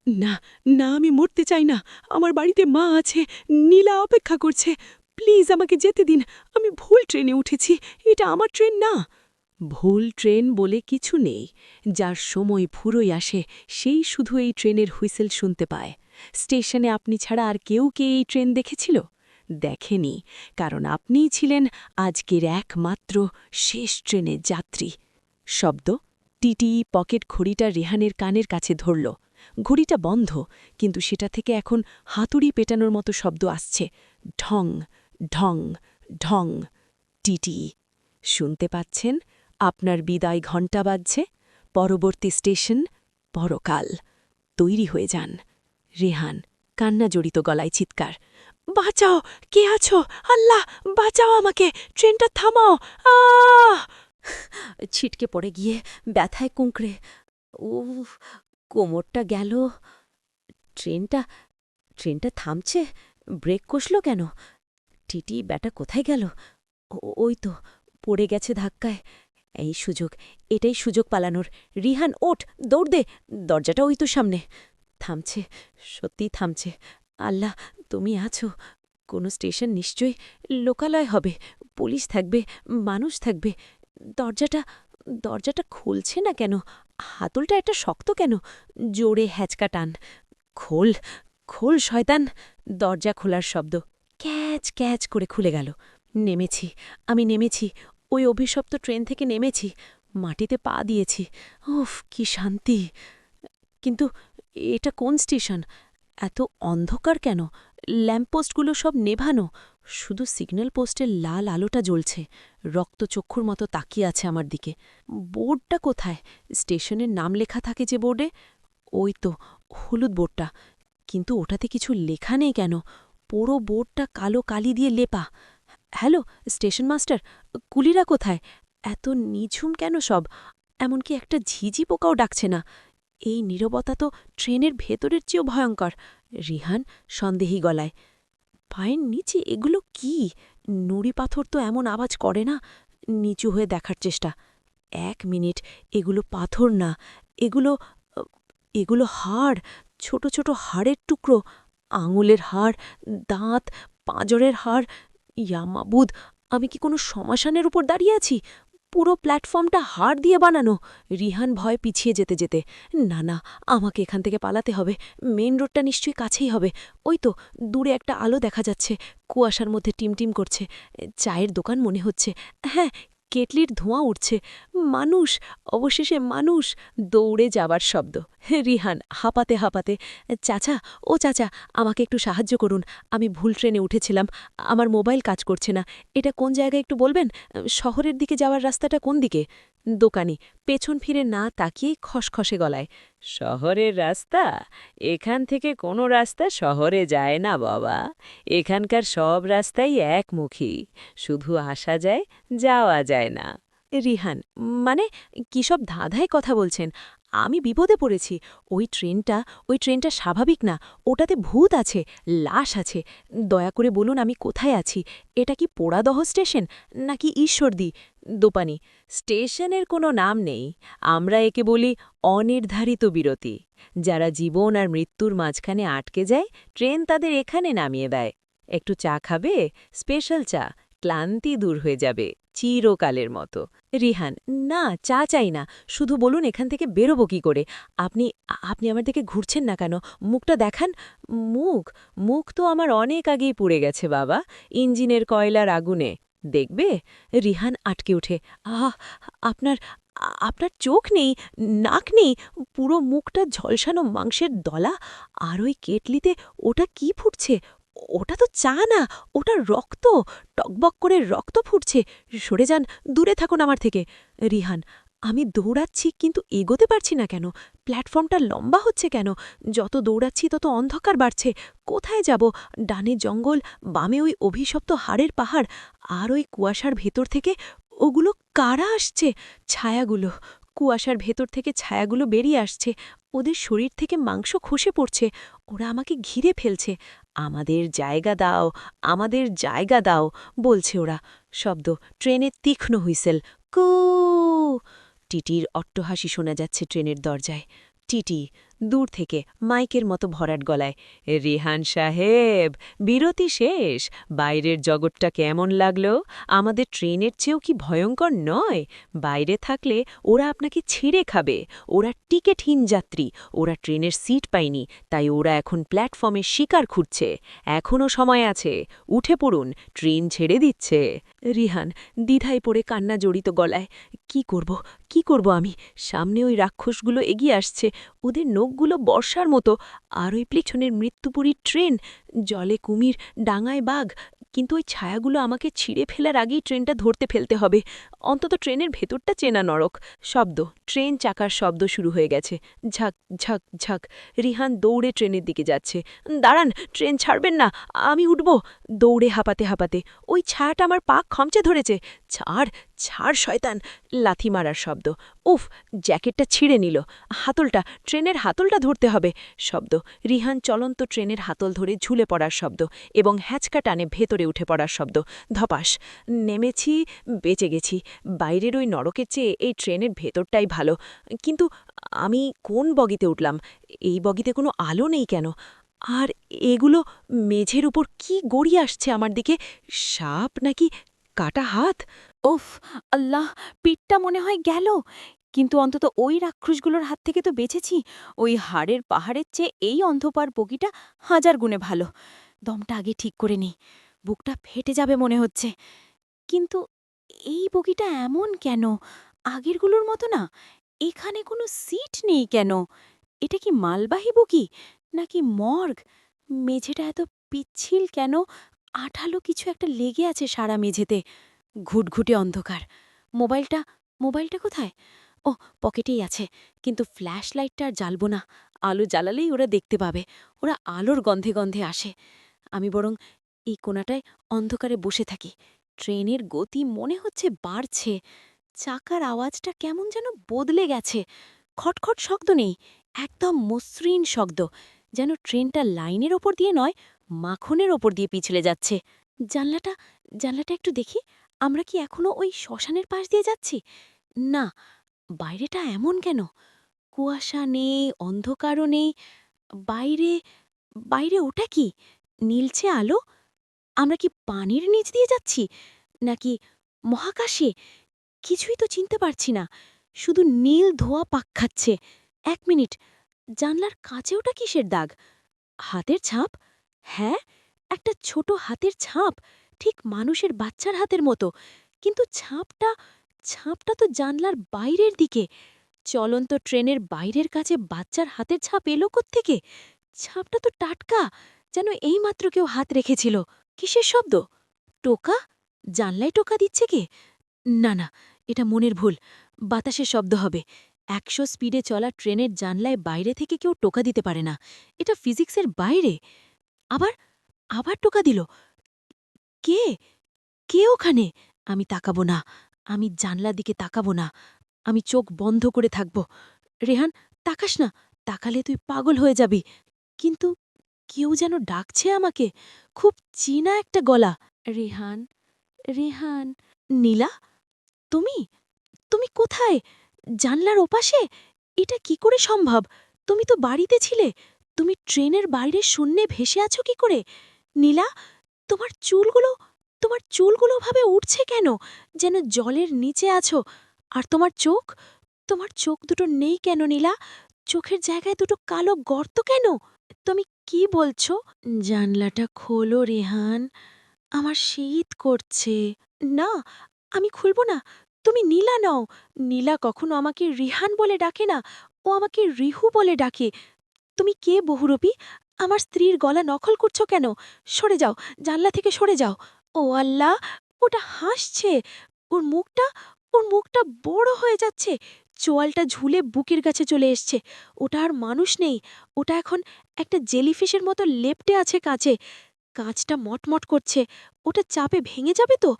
না, আমি মরতে চাই না। আমার বাড়িতে মা আছে, নীলা অপেক্ষা করছে। প্লিজ আমাকে যেতে দিন। আমি ভুল ট্রেনে উঠেছি, এটা আমার ট্রেন না। ভুল ট্রেন বলে কিছু নেই। যার সময় ফুরোই আসে, সেই শুধু এই ট্রেনের হুইসেল শুনতে পায়। স্টেশনে আপনি ছাড়া আর কেউ এই ট্রেন দেখেছিল? দেখেনি, কারণ আপনিই ছিলেন আজকের একমাত্র শেষ ট্রেনের যাত্রী। শব্দ, টিটি পকেট ঘড়িটা রেহানের কানের কাছে ধরল। ঘড়িটা বন্ধ, কিন্তু সেটা থেকে এখন হাতুড়ি পেটানোর মতো শব্দ আসছে। ঢং ঢং ঢং। টিটি, শুনতে পাচ্ছেন? আপনার বিদায় ঘণ্টা বাজছে। পরবর্তী স্টেশন পরকাল। তৈরি হয়ে যান। রেহান, কান্না জড়িত গলায় চিৎকার। বাঁচাও! কে আছো? আল্লাহ, বাঁচাও আমাকে! ট্রেনটা থামাও! আহ! ছিটকে পড়ে গিয়ে ব্যথায় কুঁকড়ে কোমরটা গেল। ট্রেনটা থামছে, ব্রেক কষল কেন? টিটি ব্যাটা কোথায় গেল? ওই তো পড়ে গেছে ধাক্কায়। এটাই সুযোগ পালানোর। রিহান, ওঠ, দৌড় দে। দরজাটা ওই তো সামনে। থামছে, সত্যিই থামছে। আল্লাহ, তুমি আছো। কোনো স্টেশন নিশ্চয়ই। লোকালয় হবে, পুলিশ থাকবে, মানুষ থাকবে। দরজাটা খুলছে না কেন? হাতলটা একটা শক্ত কেন? জোরে হ্যাচকা টান। খোল শয়তান। দরজা খোলার শব্দ। ক্যাচ ক্যাচ করে খুলে গেল। আমি নেমেছি। ওই অভিশপ্ত ট্রেন থেকে নেমেছি। মাটিতে পা দিয়েছি। উফ, কি শান্তি! কিন্তু এটা কোন স্টেশন? এত অন্ধকার কেন? ল্যাম্পপোস্টগুলো সব নেভানো, শুধু সিগন্যাল পোস্টের লাল আলোটা জ্বলছে। রক্তচক্ষুর মতো তাকিয়ে আছে আমার দিকে। বোর্ডটা কোথায়? স্টেশনের নাম লেখা থাকে যে বোর্ডে, ওই তো হলুদ বোর্ডটা। কিন্তু ওটাতে কিছু লেখা নেই কেন? পুরো বোর্ডটা কালো কালি দিয়ে লেপা। হ্যালো, স্টেশন মাস্টার, কুলিরা কোথায়? এত নিঝুম কেন সব? এমনকি একটা ঝিঝি পোকাও ডাকছে না। এই নীরবতা তো ট্রেনের ভেতরের চেয়েও ভয়ঙ্কর। রিহান সন্দেহী গলায়। পায়ের নিচে এগুলো কি? নুড়ি পাথর তো এমন আওয়াজ করে না। নিচু হয়ে দেখার চেষ্টা। ১ মিনিট, এগুলো পাথর না, এগুলো হাড়। ছোট ছোট হাড়ের টুকরো। আঙুলের হাড়, দাঁত, পাঁজরের হাড়। ইয়া মাবুদ, আমি কি কোনো শ্মশানের উপর দাঁড়িয়ে আছি? পুরো প্ল্যাটফর্মটা হাড় দিয়ে বানানো। রিহান ভয় পিছিয়ে যেতে যেতে, না না, আমাকে এখান থেকে পালাতে হবে। মেইন রোডটা নিশ্চয়ই কাছেই হবে। ওই তো দূরে একটা আলো দেখা যাচ্ছে, কুয়াশার মধ্যে টিমটিম করছে। চায়ের দোকান মনে হচ্ছে। হ্যাঁ, কেটলির ধোঁয়া উঠছে। মানুষ, অবশেষে মানুষ। দৌড়ে যাবার শব্দ। রিহান হাঁপাতে হাঁপাতে, চাচা, ও চাচা, আমাকে একটু সাহায্য করুন। আমি ভুল ট্রেনে উঠেছিলাম, আমার মোবাইল কাজ করছে না। এটা কোন জায়গায় একটু বলবেন? শহরের দিকে যাওয়ার রাস্তাটা কোন দিকে? দোকানি পেছন ফিরে না তাকিয়েই খসখসে গলায়, শহরের রাস্তা? এখান থেকে কোনো রাস্তা শহরে যায় না বাবা। এখানকার সব রাস্তাই একমুখী, শুধু আসা যায়, যাওয়া যায় না। রিহান, মানে কী সব ধাঁধায় কথা বলছেন? আমি বিপদে পড়েছি। ওই ট্রেনটা স্বাভাবিক না, ওটাতে ভূত আছে, লাশ আছে। দয়া করে বলুন আমি কোথায় আছি। এটা কি পোড়াদহ স্টেশন নাকি ঈশ্বরদী? দোপানি, স্টেশনের কোনো নাম নেই, আমরা একে বলি অনির্ধারিত বিরতি। যারা জীবন আর মৃত্যুর মাঝখানে আটকে যায়, ট্রেন তাদের এখানে নামিয়ে দেয়। একটু চা খাবে? স্পেশাল চা, ক্লান্তি দূর হয়ে যাবে চিরকালের মতো। রিহান, না, চা চাই না, শুধু বলুন এখান থেকে বেরোবো কি করে। আপনি আপনি আমার দিকে ঘুরছেন না কেন? মুখটা দেখান। মুখ তো আমার অনেক আগেই পুড়ে গেছে বাবা, ইঞ্জিনের কয়লার আগুনে। দেখবে? রিহান আটকে উঠে, আহ, আপনার আপনার চোখ নেই, নাক নেই, পুরো মুখটা ঝলসানো মাংসের দলা। আর ওই কেটলিতে ওটা কি ফুটছে? ওটা তো চা না, ওটা রক্ত, টকবক করে রক্ত ফুটছে। সরে যান, দূরে থাকুন আমার থেকে। রিহান, আমি দৌড়াচ্ছি কিন্তু এগোতে পারছি না কেন? প্ল্যাটফর্মটা লম্বা হচ্ছে কেন? যত দৌড়াচ্ছি তত অন্ধকার বাড়ছে। কোথায় যাব? ডানে জঙ্গল, বামে ওই অভিশপ্ত হাড়ের পাহাড়, আর ওই কুয়াশার ভেতর থেকে ওগুলো কারা আসছে? ছায়াগুলো, কুয়াশার ভেতর থেকে ছায়াগুলো বেরিয়ে আসছে। ওদের শরীর থেকে মাংস খসে পড়ছে। ওরা আমাকে ঘিরে ফেলছে। আমাদের জায়গা দাও, আমাদের জায়গা দাও, বলছে ওরা। শব্দ, ট্রেনের তীক্ষ্ণ হুইসেল, কু। টিটির অট্টহাসি শোনা যাচ্ছে ট্রেনের দরজায়। টিটি দূর থেকে মাইকের মতো ভরাট গলায়, রিহান সাহেব, বিরতি শেষ। বাইরের জগৎটা কেমন লাগলো? আমাদের ট্রেনের চেয়েও কি ভয়ঙ্কর নয়? বাইরে থাকলে ওরা আপনাকে ছিঁড়ে খাবে। ওরা টিকেটহীন যাত্রী, ওরা ট্রেনের সিট পায়নি, তাই ওরা এখন প্ল্যাটফর্মে শিকার খুঁজছে। এখনও সময় আছে, উঠে পড়ুন, ট্রেন ছেড়ে দিচ্ছে। রিহান দ্বিধায় পড়ে কান্না জড়িত গলায়, কি করব আমি? সামনে ওই রাক্ষসগুলো এগিয়ে আসছে, ওদের নখগুলো বর্ষার মতো। আর ওই পিছনের মৃত্যুপুরী ট্রেন, জলে কুমির, ডাঙায় বাঘ। কিন্তু ওই ছায়াগুলো আমাকে ছিঁড়ে ফেলার আগেই ট্রেনটা ধরতে ফেলতে হবে। অন্তত ট্রেনের ভেতরটা চেনা নরক। শব্দ, ট্রেন চাকার শব্দ শুরু হয়ে গেছে। ঝাঁক ঝাঁক ঝাঁক। রিহান দৌড়ে ট্রেনের দিকে যাচ্ছে। দাঁড়ান, ট্রেন ছাড়বেন না, আমি উঠব। দৌড়ে হাঁপাতে হাঁপাতে, ওই ছায়াটা আমার পা খমচে ধরেছে। ছাড়, ছাড় শয়তান। লাথি মারার শব্দ। উফ, জ্যাকেটটা ছিঁড়ে নিল। হাতলটা, ট্রেনের হাতলটা ধরতে হবে। শব্দ, রিহান চলন্ত ট্রেনের হাতল ধরে ঝুলে পড়ার শব্দ এবং হ্যাচকা টানে ভেতরে উঠে পড়ার শব্দ। ধপাস। নেমেছি, বেঁচে গেছি। বাইরের ওই নরকের চেয়ে এই ট্রেনের ভেতরটাই ভালো। কিন্তু আমি কোন বগিতে উঠলাম? এই বগিতে কোনো আলো নেই কেন? আর এগুলো মেঝের উপর কি গড়িয়ে আসছে আমার দিকে? সাপ নাকি কাটা হাত?
ওফ, আল্লাহ, পিঠটা মনে হয় গেল। কিন্তু অন্তত ওই রাক্ষসগুলোর হাত থেকে তো বেঁচেছি। ওই হাড়ের পাহাড়ের চেয়ে এই অন্ধকার বগিটা 1000 গুণে ভালো। দমটা আগে ঠিক করে নেই, বুকটা ফেটে যাবে মনে হচ্ছে। কিন্তু এই বগিটা এমন কেন? আগেরগুলোর মতো না। এখানে কোনো সিট নেই কেন? এটা কি মালবাহী বগি নাকি মর্গ? মেঝেটা এত পিচ্ছিল কেন? আঠালো কিছু একটা লেগে আছে সারা মেঝেতে। ঘুটঘুটে অন্ধকার। মোবাইলটা মোবাইলটা কোথায়? ও, পকেটেই আছে। কিন্তু ফ্ল্যাশ লাইটটা আর জ্বালব না। আলো জ্বালালেই ওরা দেখতে পাবে। ওরা আলোর গন্ধে গন্ধে আসে। আমি বরং এই কোণাটায় অন্ধকারে বসে থাকি। ট্রেনের গতি মনে হচ্ছে বাড়ছে। চাকার আওয়াজটা কেমন যেন বদলে গেছে। খটখট শব্দ নেই, একদম মসৃণ শব্দ, যেন ট্রেনটা লাইনের ওপর দিয়ে নয়, মাখনের ওপর দিয়ে পিছলে যাচ্ছে। জানলাটা জানলাটা একটু দেখি, আমরা কি এখনো ওই শ্মশানের পাশ দিয়ে যাচ্ছি? না, বাইরেটা এমন কেন? কুয়াশা নেই, অন্ধকারও নেই। বাইরে বাইরে ওটা কি? নীলছে আলো? আমরা কি পানির নিচ দিয়ে যাচ্ছি নাকি মহাকাশে?
কিছুই তো চিনতে পারছি না, শুধু নীল ধোঁয়া পাক খাচ্ছে। 1 মিনিট, জানলার কাছে ওটা কিসের দাগ? হাতের ছাপ? হ্যাঁ, একটা ছোট হাতের ছাপ, ঠিক মানুষের বাচ্চার হাতের মতো। কিন্তু ছাপটা তো জানলার বাইরের দিকে। চলন্ত ট্রেনের বাইরের কাছে বাচ্চার হাতের ছাপ এলো কোত্থেকে? ছাপটা তো টাটকা, যেন এইমাত্র কেউ হাত রেখেছিল। কিসের শব্দ? টোকা? জানলায় টোকা দিচ্ছে কে? না না, এটা মনের ভুল। বাতাসের শব্দ হবে। 100 স্পিডে চলা ট্রেনের জানলায় বাইরে থেকে কেউ টোকা দিতে পারে না। এটা ফিজিক্সের বাইরে। আবার আবার টোকা দিল। কে? কে ওখানে? আমি তাকাবো না। আমি জানলার দিকে তাকাবো না। আমি চোখ বন্ধ করে থাকব। রেহান, তাকাস না। তাকালে তুই পাগল হয়ে যাবি। কিন্তু কেউ যেন ডাকছে আমাকে, খুব চেনা একটা গলা। রেহান, রেহান। নীলা, তুমি? তুমি কোথায়? জানলার ওপাশে? এটা কি করে সম্ভব? তুমি তো বাড়িতে ছিলে। তুমি ট্রেনের বাইরে শূন্যে ভেসে আছো কি করে? নীলা, তোমার চুলগুলো তোমার চুলগুলো ভাবে উঠছে কেন? যেন জলের নিচে আছো। আর তোমার চোখ দুটো নেই কেন নীলা? চোখের জায়গায় দুটো কালো গর্ত কেন? তুমি কি বলছো? জানলাটা খোলো রেহান, আমার শীত করছে। না, আমি খুলব না। তুমি নীলা নও। নীলা কখনো আমাকে রিহান বলে ডাকে না, ও আমাকে রিহু বলে ডাকে। তুমি কে বহুরূপী? আমার স্ত্রীর গলা নকল করছো কেন? সরে যাও, জানলা থেকে সরে যাও। ও আল্লাহ, ওটা হাসছে। ওর মুখটা ওর মুখটা বড় হয়ে যাচ্ছে। চোয়ালটা ঝুলে বুকের কাছে চলে এসছে। ওটা আর মানুষ নেই, ওটা এখন একটা জেলিফিশের মতো লেপ্টে আছে কাছে। কাঁচটা মটমট করছে। ওটা চাপে ভেঙে যাবে তো?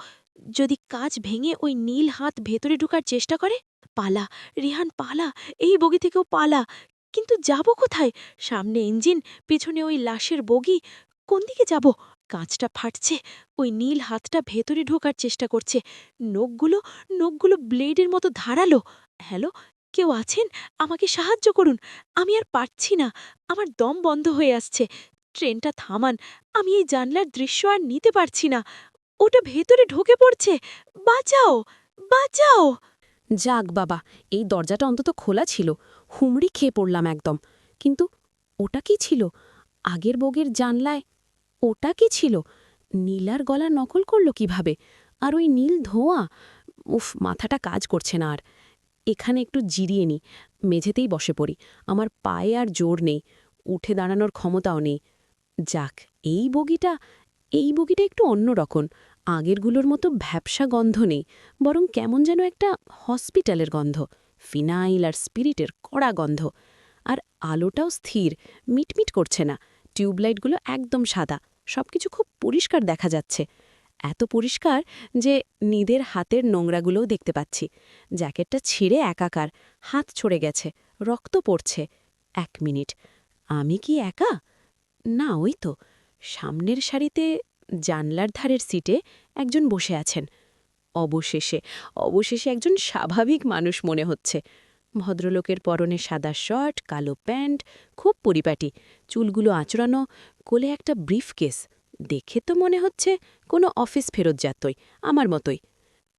যদি কাঁচ ভেঙে ওই নীল হাত ভেতরে ঢুকার চেষ্টা করে? পালা, রিহান পালা, এই বগি থেকেও পালা। কিন্তু যাব কোথায়? সামনে ইঞ্জিন, পেছনে ওই লাশের বগি। কোন দিকে যাব? কাঁচটা ফাটছে, ওই নীল হাতটা ভেতরে ঢোকার চেষ্টা করছে। নখগুলো ব্লেডের মতো ধারালো। হ্যালো, কেউ আছেন? আমাকে সাহায্য করুন। আমি আর পারছি না, আমার দম বন্ধ হয়ে আসছে। ট্রেনটা থামান, আমি এই জানলার দৃশ্য আর নিতে পারছি না। ওটা ভেতরে ঢোকে পড়ছে। বাঁচাও, বাঁচাও।
যাক বাবা, এই দরজাটা অন্তত খোলা ছিল। হুমড়ি খেয়ে পড়লাম একদম। কিন্তু ওটা কি ছিল? আগের বগের জানলায় ওটা কি ছিল? নীলার গলা নকল করল কিভাবে? আর ওই নীল ধোঁয়া? উফ, মাথাটা কাজ করছে না আর। এখানে একটু জিরিয়ে নি, মেঝেতেই বসে পড়ি। আমার পায়ে আর জোর নেই, উঠে দাঁড়ানোর ক্ষমতাও নেই। যাক, এই বগিটা একটু অন্যরকম। আগেরগুলোর মতো ভ্যাপসা গন্ধ নেই, বরং কেমন যেন একটা হসপিটালের গন্ধ, ফিনাইল আর স্পিরিটের কড়া গন্ধ। আর আলোটাও স্থির, মিটমিট করছে না। টিউবলাইটগুলো একদম সাদা, সবকিছু খুব পরিষ্কার দেখা যাচ্ছে। এত পরিষ্কার যে নিদের হাতের নোংরাগুলোও দেখতে পাচ্ছি। জ্যাকেটটা ছিঁড়ে একাকার, হাত ছড়ে গেছে, রক্ত পড়ছে। 1 মিনিট, আমি কি একা? না, ওই তো সামনের সারিতে জানলার ধারের সিটে একজন বসে আছেন। অবশেষে একজন স্বাভাবিক মানুষ মনে হচ্ছে। ভদ্রলোকের পরনে সাদা শার্ট, কালো প্যান্ট, খুব পরিপাটি, চুলগুলো আঁচড়ানো, কোলে একটা ব্রিফকেস। দেখে তো মনে হচ্ছে কোনো অফিস ফেরত যাত্রী, আমার মতোই।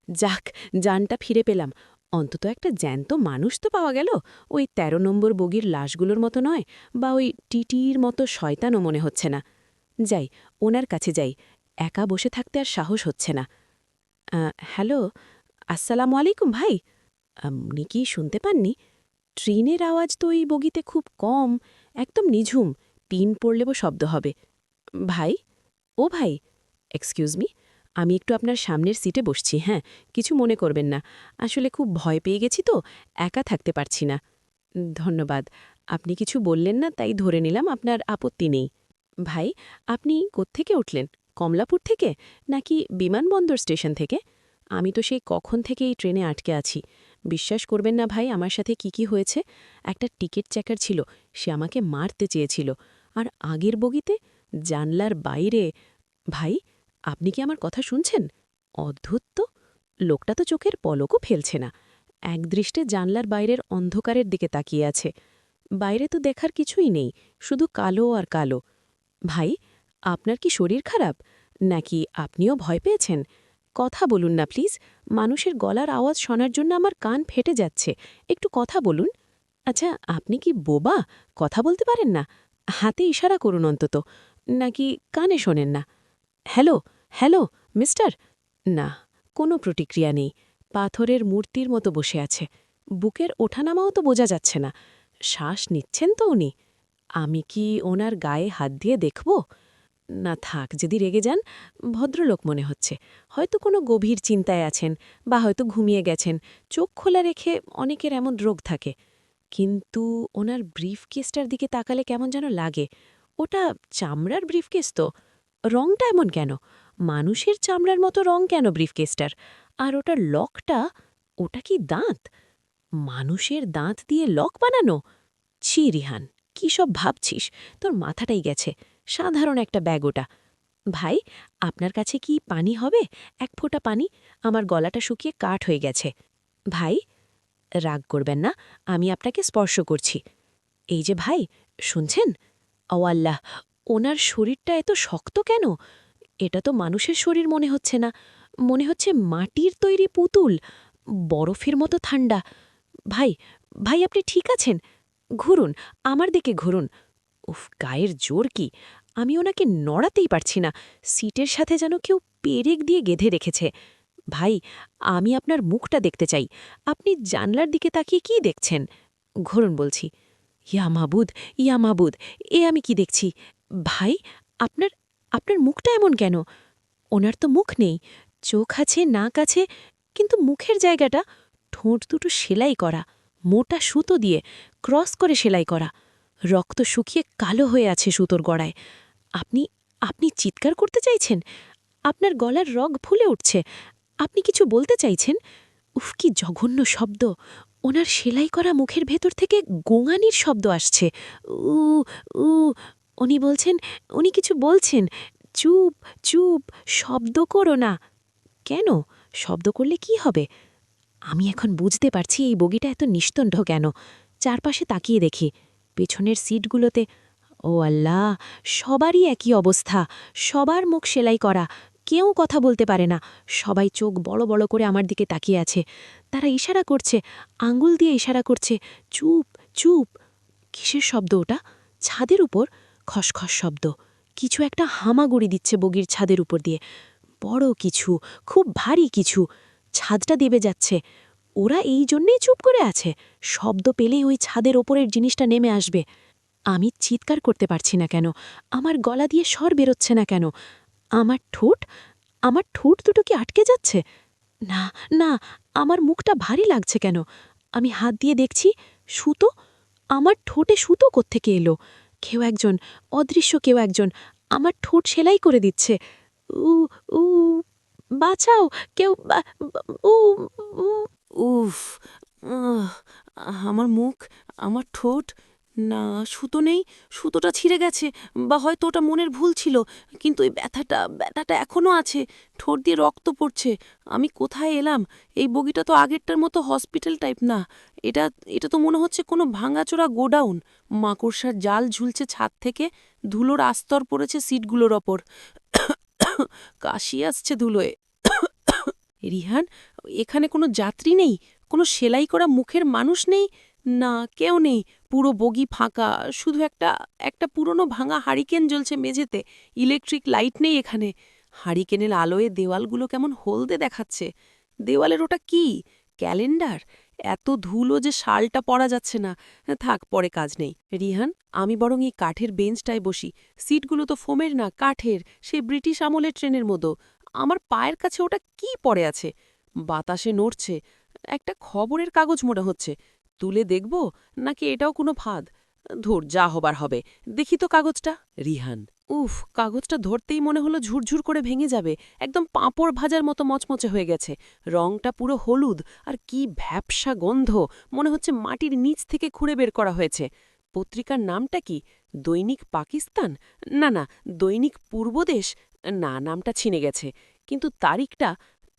যাক, জানটা ফিরে পেলাম। অন্তত একটা জ্যান্ত মানুষ তো পাওয়া গেল। ওই ১৩ নম্বর বগির লাশগুলোর মতো নয়, বা ওই টিটির মতো শয়তানও মনে হচ্ছে না। যাই, ওনার কাছে যাই। একা বসে থাকতে আর সাহস হচ্ছে না। হ্যালো, আসসালামু আলাইকুম ভাই। আপনি কি শুনতে পাননি? ট্রেনের আওয়াজ তো এই বগিতে খুব কম, একদম নিঝুম, টিন পড়লেও শব্দ হবে। ভাই, ও ভাই, এক্সকিউজ মি, আমি একটু আপনার সামনের সিটে বসছি। হ্যাঁ, কিছু মনে করবেন না। আসলে খুব ভয় পেয়ে গেছি তো, একা থাকতে পারছি না। ধন্যবাদ। আপনি কিছু বললেন না, তাই ধরে নিলাম আপনার আপত্তি নেই। ভাই, আপনি কোত্থেকে উঠলেন? কমলাপুর থেকে, নাকি বিমানবন্দর স্টেশন থেকে? আমি তো সেই কখন থেকে এই ট্রেনে আটকে আছি। বিশ্বাস করবেন না ভাই, আমার সাথে কি হয়েছে। একটা টিকিট চেকার ছিল, সে আমাকে মারতে চেয়েছিল। আর আগের বগিতে, জানলার বাইরে। ভাই, আপনি কি আমার কথা শুনছেন? অদ্ভুত তো, লোকটা তো চোখের পলকও ফেলছে না। একদৃষ্টে জানলার বাইরের অন্ধকারের দিকে তাকিয়ে আছে। বাইরে তো দেখার কিছুই নেই, শুধু কালো আর কালো। ভাই, আপনার কি শরীর খারাপ? নাকি আপনিও ভয় পেয়েছেন?
কথা বলুন না প্লিজ, মানুষের গলার আওয়াজ শোনার জন্য আমার কান ফেটে যাচ্ছে। একটু কথা বলুন। আচ্ছা, আপনি কি বোবা? কথা বলতে পারেন না? হাতে ইশারা করুন অন্তত। নাকি কানে শোনেন না? Hello, hello, mister? না, কোনো প্রতিক্রিয়া নেই। পাথরের মূর্তির মতো বসে আছে। বুকের ওঠানামাও তো বোঝা যাচ্ছে না। শ্বাস নিচ্ছেন তো উনি? আমি কি ওনার গায়ে হাত দিয়ে দেখব? না থাক, যদি রেগে যান। ভদ্রলোক মনে হচ্ছে। হয়তো কোনো গভীর চিন্তায় আছেন, বা হয়তো ঘুমিয়ে গেছেন। চোখ খোলা রেখে অনেকের এমন রোগ থাকে। কিন্তু ওনার ব্রিফকেসটার দিকে তাকালে কেমন যেন লাগে। ওটা চামড়ার ব্রিফকেস তো? রংটা এমন কেন? মানুষের চামড়ার মতো রং কেন ব্রিফকেসটার? আর ওটার লকটা, ওটা কি দাঁত? মানুষের দাঁত দিয়ে লক বানানো? ছি রিহান, কী সব ভাবছিস? তোর মাথাটাই গেছে। সাধারণ একটা ব্যাগ ওটা। ভাই, আপনার কাছে কি পানি হবে? এক ফোঁটা পানি। আমার গলাটা শুকিয়ে কাঠ হয়ে গেছে। ভাই, রাগ করবেন না, আমি আপনাকে স্পর্শ করছি। এই যে ভাই, শুনছেন? ও আল্লাহ, ওনার শরীরটা এত শক্ত কেন? এটা তো মানুষের শরীর মনে হচ্ছে না। মনে হচ্ছে মাটির তৈরি পুতুল, বরফের মতো ঠান্ডা। ভাই, ভাই আপনি ঠিক আছেন? ঘুরুন, আমার দিকে ঘুরুন। উফ, গায়ের জোর কি! আমি ওনাকে নড়াতেই পারছি না। সিটের সাথে যেন কেউ পেরেক দিয়ে গেঁধে রেখেছে। ভাই, আমি আপনার মুখটা দেখতে চাই। আপনি জানলার দিকে তাকিয়ে কি দেখছেন? ঘুরুন বলছি। ইয়া মাবুদ, ইয়া মাবুদ, এ আমি কি দেখছি? ভাই, আপনার আপনার মুখটা এমন কেন? ওনার তো মুখ নেই। চোখ আছে, নাক আছে, কিন্তু মুখের জায়গাটা, ঠোঁট দুটো সেলাই করা, মোটা সুতো দিয়ে ক্রস করে সেলাই করা। রক্ত শুকিয়ে কালো হয়ে আছে সুতোর গড়ায়। আপনি আপনি চিৎকার করতে চাইছেন? আপনার গলার রগ ফুলে উঠছে। আপনি কিছু বলতে চাইছেন? উফ, কি জঘন্য শব্দ! ওনার সেলাই করা মুখের ভেতর থেকে গোঙানির শব্দ আসছে। উ উ উনি বলছেন, উনি কিছু বলছেন। চুপ, চুপ, শব্দ করো না। কেন? শব্দ করলে কি হবে? আমি এখন বুঝতে পারছি এই বগিটা এত নিস্তব্ধ কেন। চারপাশে তাকিয়ে দেখি, পেছনের সিটগুলোতে, ও আল্লাহ, সবারই একই অবস্থা। সবার মুখ সেলাই করা, কেউ কথা বলতে পারে না। সবাই চোখ বড় বড় করে আমার দিকে তাকিয়ে আছে। তারা ইশারা করছে, আঙ্গুল দিয়ে ইশারা করছে, চুপ, চুপ। কিসের শব্দ ওটা? ছাদের উপর খসখস শব্দ। কিছু একটা হামাগুড়ি দিচ্ছে বগির ছাদের উপর দিয়ে। বড় কিছু, খুব ভারী কিছু। ছাদটা দেবে যাচ্ছে। ওরা এই জন্যেই চুপ করে আছে। শব্দ পেলেই ওই ছাদের ওপরের জিনিসটা নেমে আসবে। আমি চিৎকার করতে পারছি না কেন? আমার গলা দিয়ে স্বর বেরোচ্ছে না কেন? আমার ঠোঁট, আমার ঠোঁট দুটো কি আটকে যাচ্ছে? না, না, আমার মুখটা ভারী লাগছে কেন? আমি হাত দিয়ে দেখছি, সুতো। আমার ঠোঁটে সুতো কোত্থেকে এলো? কেউ একজন, অদৃশ্য কেউ একজন আমার ঠোঁট সেলাই করে দিচ্ছে। উ উ বাঁচাও, কেউ উ উ
উফ, আহ, আমার মুখ, আমার ঠোঁট, না সুতো নেই, সুতোটা ছিঁড়ে গেছে, বা হয়তো ওটা মনের ভুল ছিল। কিন্তু এই ব্যথাটা এখনও আছে। ঠোঁট দিয়ে রক্ত পড়ছে। আমি কোথায় এলাম? এই বগিটা তো আগেরটার মতো হসপিটাল টাইপ না। এটা এটা তো মনে হচ্ছে কোনো ভাঙাচোরা গোডাউন। মাকড়সার জাল ঝুলছে ছাদ থেকে, ধুলোর আস্তর পড়েছে সিটগুলোর ওপর। কাশি আসছে ধুলোয়। রিহান, এখানে কোনো যাত্রী নেই? কোনো সেলাই করা মুখের মানুষ নেই? না, কেউ নেই। পুরো বগি ফাঁকা। শুধু একটা একটা পুরনো ভাঙা হারিকেন জ্বলছে মেঝেতে। ইলেকট্রিক লাইট নেই এখানে। হারিকেনের আলোয় দেওয়ালগুলো কেমন হলদে দেখাচ্ছে। দেওয়ালের ওটা কি? ক্যালেন্ডার? এত ধুলো যে শালটা পরা যাচ্ছে না। থাক, পরে কাজ নেই। রিহান, আমি বরং এই কাঠের বেঞ্চটায় বসি। সিটগুলো তো ফোমের না, কাঠের, সেই ব্রিটিশ আমলের ট্রেনের মতো। আমার পায়ের কাছে ওটা কি পড়ে আছে? বাতাসে নড়ছে। একটা খবরের কাগজ মনে হচ্ছে। তুলে দেখব, নাকি এটাও কোনো ফাঁদ? ধুর, যা হবার হবে। দেখি তো কাগজটা। রিহান, উফ, কাগজটা ধরতেই মনে হলো ঝুরঝুর করে ভেঙে যাবে। একদম পাঁপড় ভাজার মতো মচমচে হয়ে গেছে। রংটা পুরো হলুদ, আর কি ভ্যাপসা গন্ধ। মনে হচ্ছে মাটির নিচ থেকে খুঁড়ে বের করা হয়েছে। পত্রিকার নামটা কি? দৈনিক পাকিস্তান? না না, দৈনিক পূর্বদেশ? না, নামটা ছিনে গেছে। কিন্তু তারিখটা,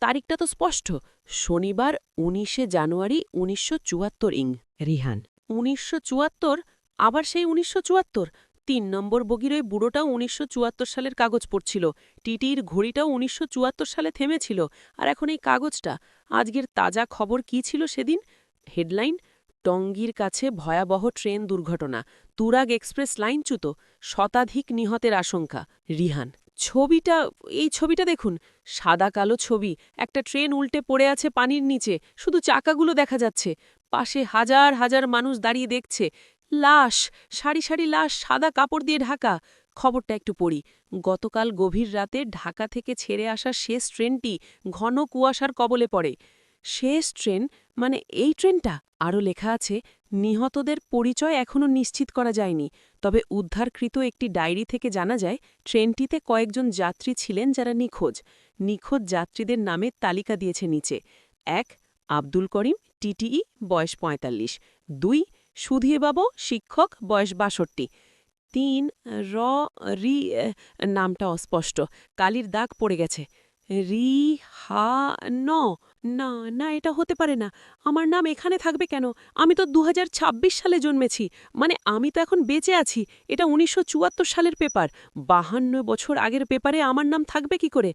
তারিখটা তো স্পষ্ট। শনিবার ১৯শে জানুয়ারি ১৯৭৪ ইং। রিহান, ১৯৭৪? আবার সেই ১৯৭৪?
নম্বর বগির ওই বুড়োটাও ১৯৭৪ সালের কাগজ পড়ছিল, টিটির ঘড়িটাও ১৯৭৪ সালে থেমেছিল, আর এখন এই কাগজটা। আজকের তাজা খবর কি ছিল সেদিন? হেডলাইন: টঙ্গীর কাছে ভয়াবহ ট্রেন দুর্ঘটনা, তুরাগ এক্সপ্রেস লাইনচ্যুত, শতাধিক নিহতের আশঙ্কা। রিহান: এই ছবিটা দেখুন, সাদা কালো ছবি, একটা ট্রেন উল্টে পড়ে আছে পানির নিচে, শুধু চাকাগুলো দেখা যাচ্ছে, পাশে হাজার হাজার মানুষ দাঁড়িয়ে দেখছে, লাশ, সারি সারি লাশ, সাদা কাপড় দিয়ে ঢাকা। খবরটা একটু পড়ি। গতকাল গভীর রাতে ঢাকা থেকে ছেড়ে আসা শেষ ট্রেনটি ঘন কুয়াশার কবলে পড়ে। শেষ ট্রেন মানে এই ট্রেনটা? আরও লেখা আছে, নিহতদের পরিচয় এখনও নিশ্চিত করা যায়নি, তবে উদ্ধারকৃত একটি ডায়েরি থেকে জানা যায় ট্রেনটিতে কয়েকজন যাত্রী ছিলেন যারা নিখোঁজ। নিখোঁজ যাত্রীদের নামের তালিকা দিয়েছে নিচে: ১. আব্দুল করিম, টিটিই, বয়স ৪৫। ২. সুধীরবাবু, শিক্ষক, বয়স ৬২। ৩. রি নামটা অস্পষ্ট, কালির দাগ পড়ে গেছে। না না, এটা হতে পারে না। আমার নাম এখানে থাকবে কেন? আমি তো ২০২৬ সালে জন্মেছি, মানে আমি তো এখন বেঁচে আছি। এটা ১৯৭৪ সালের পেপার, ৫২ বছর আগের পেপারে আমার নাম থাকবে কি করে?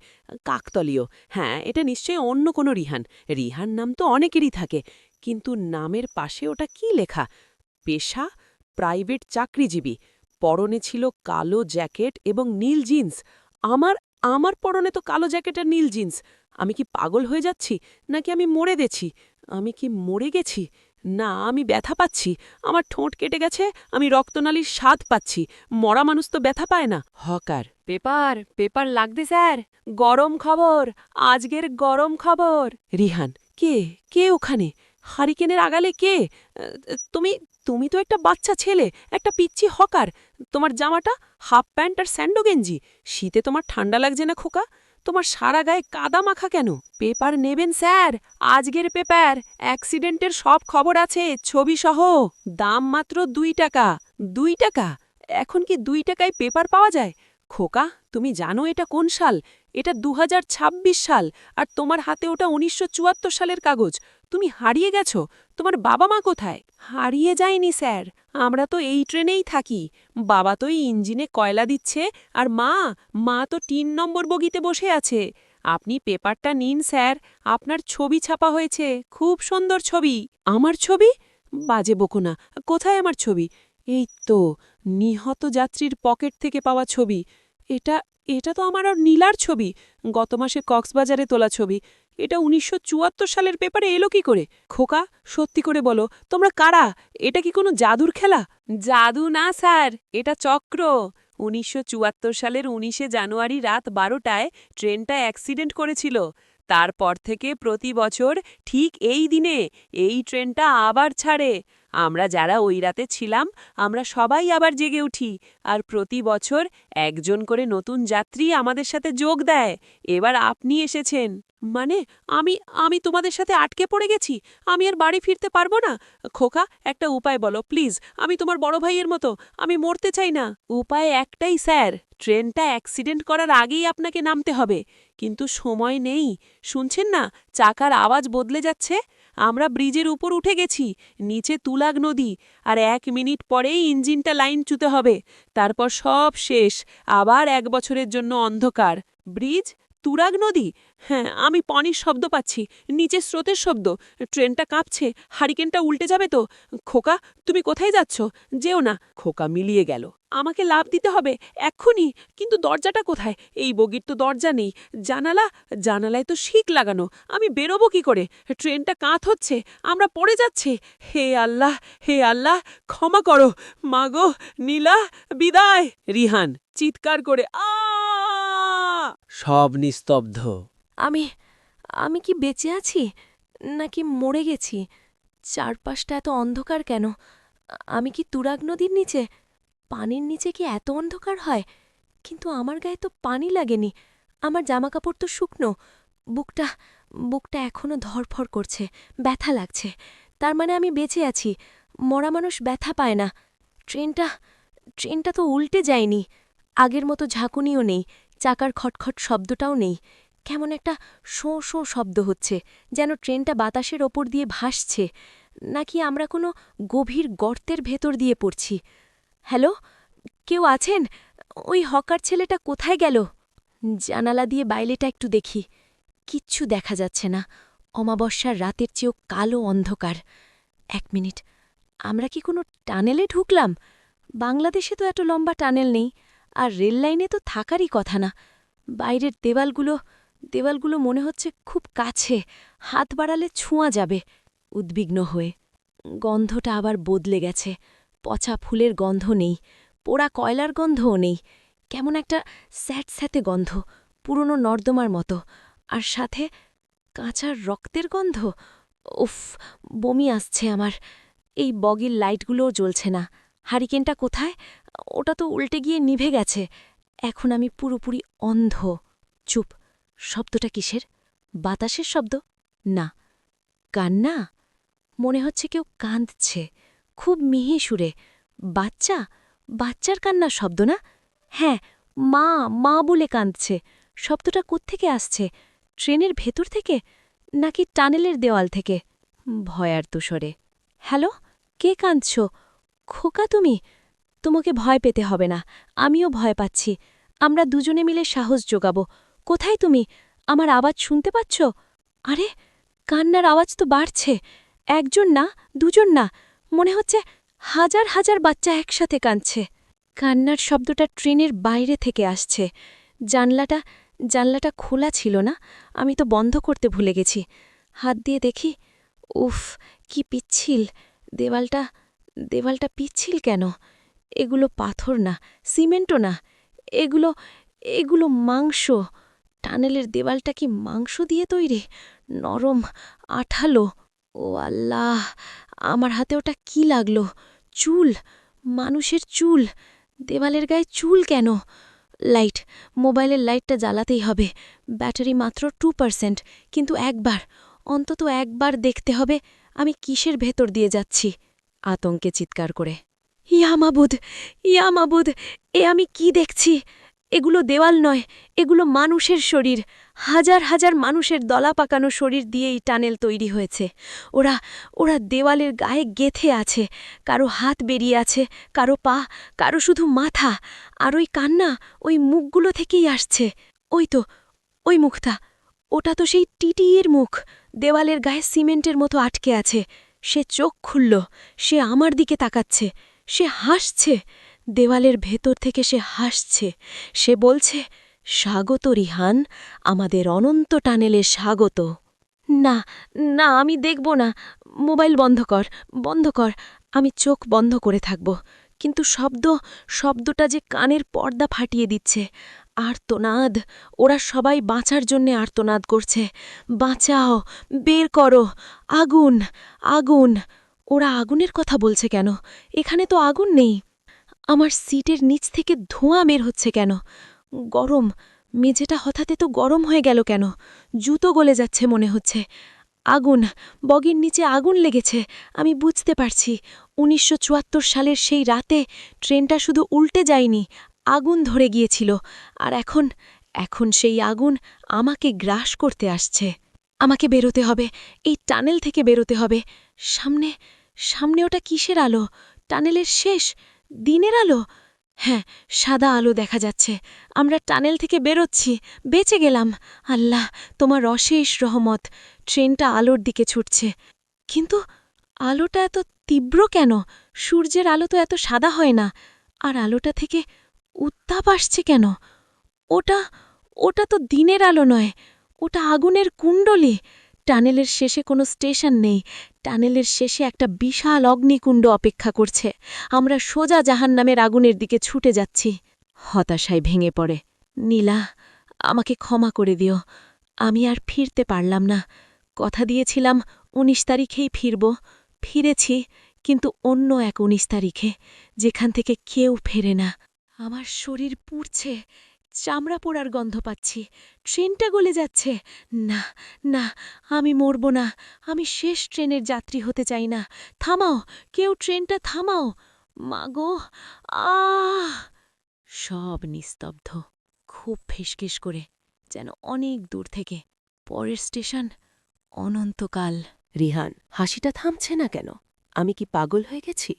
কাকতলীয়। হ্যাঁ, এটা নিশ্চয়ই অন্য কোনো রিহান। রিহান নাম তো অনেকেরই থাকে, কিন্তু নামের পাশে ওটা কি লেখা? পেশা: প্রাইভেট চাকরিজীবী, পরনে ছিল কালো জ্যাকেট এবং নীল জিন্স। আমার পরনে তো কালো জ্যাকেট আর নীল জিন্স। আমি কি পাগল হয়ে যাচ্ছি, নাকি আমি মরে গেছি? আমি কি মরে গেছি? না, আমি ব্যথা পাচ্ছি, আমার ঠোঁট কেটে গেছে, আমি রক্তনালীর স্বাদ পাচ্ছি। মরা মানুষ তো ব্যথা পায় না। হকার: পেপার লাগবে স্যার, গরম খবর, আজকের গরম খবর। রিহান: কে ওখানে? হারিকেনের আগালে কে? তুমি তো একটা বাচ্চা ছেলে, একটা পিচ্চি হকার। তোমার জামাটা হাফ প্যান্ট আর স্যান্ডো গেঞ্জি। শীতে তোমার ঠান্ডা লাগছে না খোকা? তোমার সারা গায়ে কাদা মাখা কেন? পেপার নেবেন স্যার, আজকের পেপার, অ্যাক্সিডেন্টের সব খবর আছে, ছবি সহ। দাম মাত্র ২ টাকা। ২ টাকা? এখন কি ২ টাকায় পেপার পাওয়া যায়? খোকা, তুমি জানো এটা কোন সাল? এটা ২০২৬ সাল, আর তোমার হাতে ওটা ১৯৭৪ সালের কাগজ। তুমি হারিয়ে গেছো। তোমার বাবা মা কোথায়? হারিয়ে যায়নি স্যার, আমরা তো এই ট্রেনেই থাকি। বাবা তো এই ইঞ্জিনে কয়লা দিচ্ছে, আর মা তো ৩ নম্বর বগিতে বসে আছে। আপনি পেপারটা নিন স্যার, আপনার ছবি ছাপা হয়েছে, খুব সুন্দর ছবি। আমার ছবি? বাজে বকো না, কোথায় আমার ছবি? এই তো, নিহত যাত্রীর পকেট থেকে পাওয়া ছবি। এটা তো আমার আর নীলার ছবি, গত মাসে কক্সবাজারে তোলা ছবি। এটা ১৯৭৪ সালের পেপারে এলো কি করে? খোকা, সত্যি করে বলো, তোমরা কারা? এটা কি কোনো জাদুর খেলা? জাদু না স্যার, এটা চক্র। ১৯৭৪ সালের ১৯শে জানুয়ারি রাত ১২টায় ট্রেনটা অ্যাক্সিডেন্ট করেছিল। তারপর থেকে প্রতি বছর ঠিক এই দিনে এই ট্রেনটা আবার ছাড়ে। আমরা যারা ওই রাতে ছিলাম, আমরা সবাই আবার জেগে উঠি, আর প্রতি বছর একজন করে নতুন যাত্রী আমাদের সাথে যোগ দেয়। এবার আপনি এসেছেন। মানে আমি তোমাদের সাথে আটকে পড়ে গেছি? আমি আর বাড়ি ফিরতে পারবো না? খোকা, একটা উপায় বলো প্লিজ, আমি তোমার বড় ভাইয়ের মতো, আমি মরতে চাই না। উপায় একটাই স্যার, ট্রেনটা অ্যাক্সিডেন্ট করার আগেই আপনাকে নামতে হবে। কিন্তু সময় নেই, শুনছেন না, চাকার আওয়াজ বদলে যাচ্ছে। আমরা ব্রিজের উপর উঠে গেছি, নিচে তুলাগ নদী, আর ১ মিনিট পরেই ইঞ্জিনটা লাইনচ্যুত হবে। তারপর সব শেষ, আবার ১ বছরের জন্য অন্ধকার। ব্রিজ, তুরাগ নদী, হ্যাঁ, আমি পানির শব্দ পাচ্ছি, নিচে স্রোতের শব্দ, ট্রেনটা কাঁপছে, হারিকেনটা উল্টে যাবে তো। খোকা, তুমি কোথায় যাচ্ছ? যেও না। খোকা মিলিয়ে গেল। আমাকে লাফ দিতে হবে এক্ষুনি, কিন্তু দরজাটা কোথায়? এই বগির তো দরজা নেই। জানালায় তো শিক লাগানো, আমি বেরোবো কি করে? ট্রেনটা কাঁত হচ্ছে, আমরা পড়ে যাচ্ছে। হে আল্লাহ, ক্ষমা করো। মাগো, নীলা, বিদায়। রিহান চিৎকার করে সব নিস্তব্ধ।
আমি কি বেঁচে আছি, নাকি মরে গেছি? চারপাশটা এত অন্ধকার কেন? আমি কি তুরাগ নদীর নিচে? পানির নিচে কি এত অন্ধকার হয়? কিন্তু আমার গায়ে তো পানি লাগেনি, আমার জামাকাপড় তো শুকনো। বুকটা এখনো ধরফর করছে, ব্যথা লাগছে। তার মানে আমি বেঁচে আছি। মরা মানুষ ব্যথা পায় না। ট্রেনটা তো উল্টে যায়নি। আগের মতো ঝাঁকুনিও নেই, চাকার খটখট শব্দটাও নেই। কেমন একটা শোঁ শোঁ শব্দ হচ্ছে, যেন ট্রেনটা বাতাসের ওপর দিয়ে ভাসছে, নাকি আমরা কোনো গভীর গর্তের ভেতর দিয়ে পড়ছি। হ্যালো,
কেউ আছেন? ওই হকার ছেলেটা কোথায় গেল? জানালা দিয়ে বাইরেটা একটু দেখি। কিচ্ছু দেখা যাচ্ছে না। অমাবস্যার রাতের চেয়েও কালো অন্ধকার। 1 মিনিট, আমরা কি কোনো টানেলে ঢুকলাম? বাংলাদেশে তো এত লম্বা টানেল নেই, আর রেল লাইনে তো থাকারই কথা না। বাইরের দেওয়ালগুলো মনে হচ্ছে খুব কাছে, হাত বাড়ালে ছোঁয়া যাবে। উদ্বিগ্ন হয়ে গন্ধটা আবার বদলে গেছে। পচা ফুলের গন্ধ নেই, পোড়া কয়লার গন্ধও নেই। কেমন একটা স্যাঁতস্যাঁতে গন্ধ, পুরনো নর্দমার মতো। আর সাথে কাঁচা রক্তের গন্ধ। উফ, বমি আসছে আমার। এই বগির লাইটগুলোও জ্বলছে না। হারিকেনটা কোথায়? ওটা তো উল্টে গিয়ে নিভে গেছে। এখন আমি পুরোপুরি অন্ধ। চুপ। শব্দটা কিসের? বাতাসের শব্দ? না। কান্না? মনে হচ্ছে কেউ কাঁদছে, খুব মিহি সুরে। বাচ্চার কান্নার শব্দ না? হ্যাঁ, মা মা বলে কাঁদছে। শব্দটা কোত্থেকে আসছে? ট্রেনের ভেতর থেকে নাকি টানেলের দেওয়াল থেকে? ভয়ার্ত স্বরে। হ্যালো, কে কাঁদছ? খোকা তুমি? তোমাকে ভয় পেতে হবে না, আমিও ভয় পাচ্ছি। আমরা দুজনে মিলে সাহস যোগাব। কোথায় তুমি? আমার আওয়াজ শুনতে পাচ্ছ? আরে, কান্নার আওয়াজ তো বাড়ছে। একজন না, দুজন না, মনে হচ্ছে হাজার হাজার বাচ্চা একসাথে কাঁদছে। কান্নার শব্দটা ট্রেনের বাইরে থেকে আসছে। জানলাটা খোলা ছিল না, আমি তো বন্ধ করতে ভুলে গেছি। হাত দিয়ে দেখি, উফ, কি পিচ্ছিল! দেওয়ালটা পিচ্ছিল কেন? এগুলো পাথর না, সিমেন্টও না, এগুলো মাংস। টানেলের দেওয়ালটা কি মাংস দিয়ে তৈরি? নরম, আঠালো। ও আল্লাহ, আমার হাতে ওটা কি লাগলো? চুল, মানুষের চুল। দেওয়ালের গায়ে চুল কেন? মোবাইলের লাইটটা জ্বালাতেই হবে। ব্যাটারি মাত্র 2%, কিন্তু অন্তত একবার দেখতে হবে আমি কিসের ভেতর দিয়ে যাচ্ছি। আতঙ্কে চিৎকার করে, ইয়া মাবুদ, এ আমি কি দেখছি? এগুলো দেওয়াল নয়, এগুলো মানুষের শরীর। হাজার হাজার মানুষের দলা পাকানো শরীর দিয়েই টানেল তৈরি হয়েছে। ওরা দেওয়ালের গায়ে গেথে আছে। কারো হাত বেরিয়ে আছে, কারো পা, কারো শুধু মাথা। আর ওই কান্না ওই মুখগুলো থেকেই আসছে। ওই মুখটা, ওটা তো সেই টিটির মুখ, দেওয়ালের গায়ে সিমেন্টের মতো আটকে আছে। সে চোখ খুলল, সে আমার দিকে তাকাচ্ছে, সে হাসছে। দেওয়ালের ভেতর থেকে সে হাসছে। সে বলছে, স্বাগত রিহান, আমাদের অনন্ত টানেলে স্বাগত। না, না, আমি দেখব না। মোবাইল বন্ধ কর। আমি চোখ বন্ধ করে থাকব। কিন্তু শব্দটা যে কানের পর্দা ফাটিয়ে দিচ্ছে। আর্তনাদ, ওরা সবাই বাঁচার জন্যে আর্তনাদ করছে। বাঁচাও, বের করো, আগুন। ওরা আগুনের কথা বলছে কেন? এখানে তো আগুন নেই। আমার সিটের নিচ থেকে ধোঁয়া বের হচ্ছে কেন? গরম, মেঝেটা হঠাৎ তো গরম হয়ে গেল কেন? জুতো গলে যাচ্ছে মনে হচ্ছে। আগুন, বগির নিচে আগুন লেগেছে, আমি বুঝতে পারছি। ১৯৭৪ সালের সেই রাতে ট্রেনটা শুধু উল্টে যায়নি, আগুন ধরে গিয়েছিল। আর এখন সেই আগুন আমাকে গ্রাস করতে আসছে। আমাকে বেরোতে হবে, এই টানেল থেকে বেরোতে হবে। সামনে ওটা কিসের আলো? টানেলের শেষ, দিনের আলো? হ্যাঁ, সাদা আলো দেখা যাচ্ছে। আমরা টানেল থেকে বেরোচ্ছি, বেঁচে গেলাম। আল্লাহ, তোমার অশেষ রহমত। ট্রেনটা আলোর দিকে ছুটছে। কিন্তু আলোটা এত তীব্র কেন? সূর্যের আলো তো এত সাদা হয় না। আর আলোটা থেকে উত্তাপ আসছে কেন? ওটা তো দিনের আলো নয়, ওটা আগুনের কুণ্ডলী। টানেলের শেষে কোনো স্টেশন নেই, টানেলের শেষে একটা বিশাল অগ্নিকুণ্ড অপেক্ষা করছে। আমরা সোজা জাহান্নামের আগুনের দিকে ছুটে যাচ্ছি। হতাশায় ভেঙে পড়ে। নীলা, আমাকে ক্ষমা করে দিও। আমি আর ফিরতে পারলাম না। কথা দিয়েছিলাম ১৯ তারিখেই ফিরব। ফিরেছি, কিন্তু অন্য এক ১৯ তারিখে, যেখান থেকে কেউ ফেরে না। আমার শরীর পুড়ছে, চামড়া পোড়ার গন্ধ পাচ্ছি। ট্রেনটা গলে যাচ্ছে। না, আমি মরব না। আমি শেষ ট্রেনের যাত্রী হতে চাই না। থামাও, কেউ ট্রেনটা থামাও। মাগো, সব নিস্তব্ধ, খুব ফিসফিস করে, যেন অনেক দূর থেকে। পরের স্টেশন অনন্তকাল।
রিহান, হাসিটা থামছে না কেন? আমি কি পাগল হয়ে গেছি?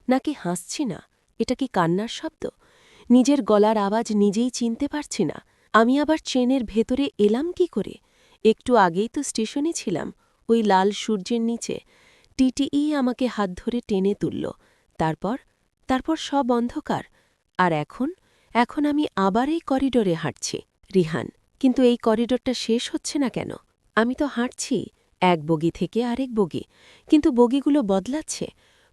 নাকি হাসছি না,
এটা কি কান্নার শব্দ? নিজের গলার আওয়াজ নিজেই চিনতে পারছি না। আমি আবার ট্রেনের ভেতরে এলাম কি করে? একটু আগেই তো স্টেশনে ছিলাম, ওই লাল সূর্যের নিচে। টিটিই আমাকে হাত ধরে টেনে তুলল। তারপর সব অন্ধকার। আর এখন আমি আবার এই করিডোরে হাঁটছি। রিহান, কিন্তু এই করিডোরটা শেষ হচ্ছে না কেন? আমি তো হাঁটছি এক বগি থেকে আরেক বগি, কিন্তু বগিগুলো বদলাচ্ছে।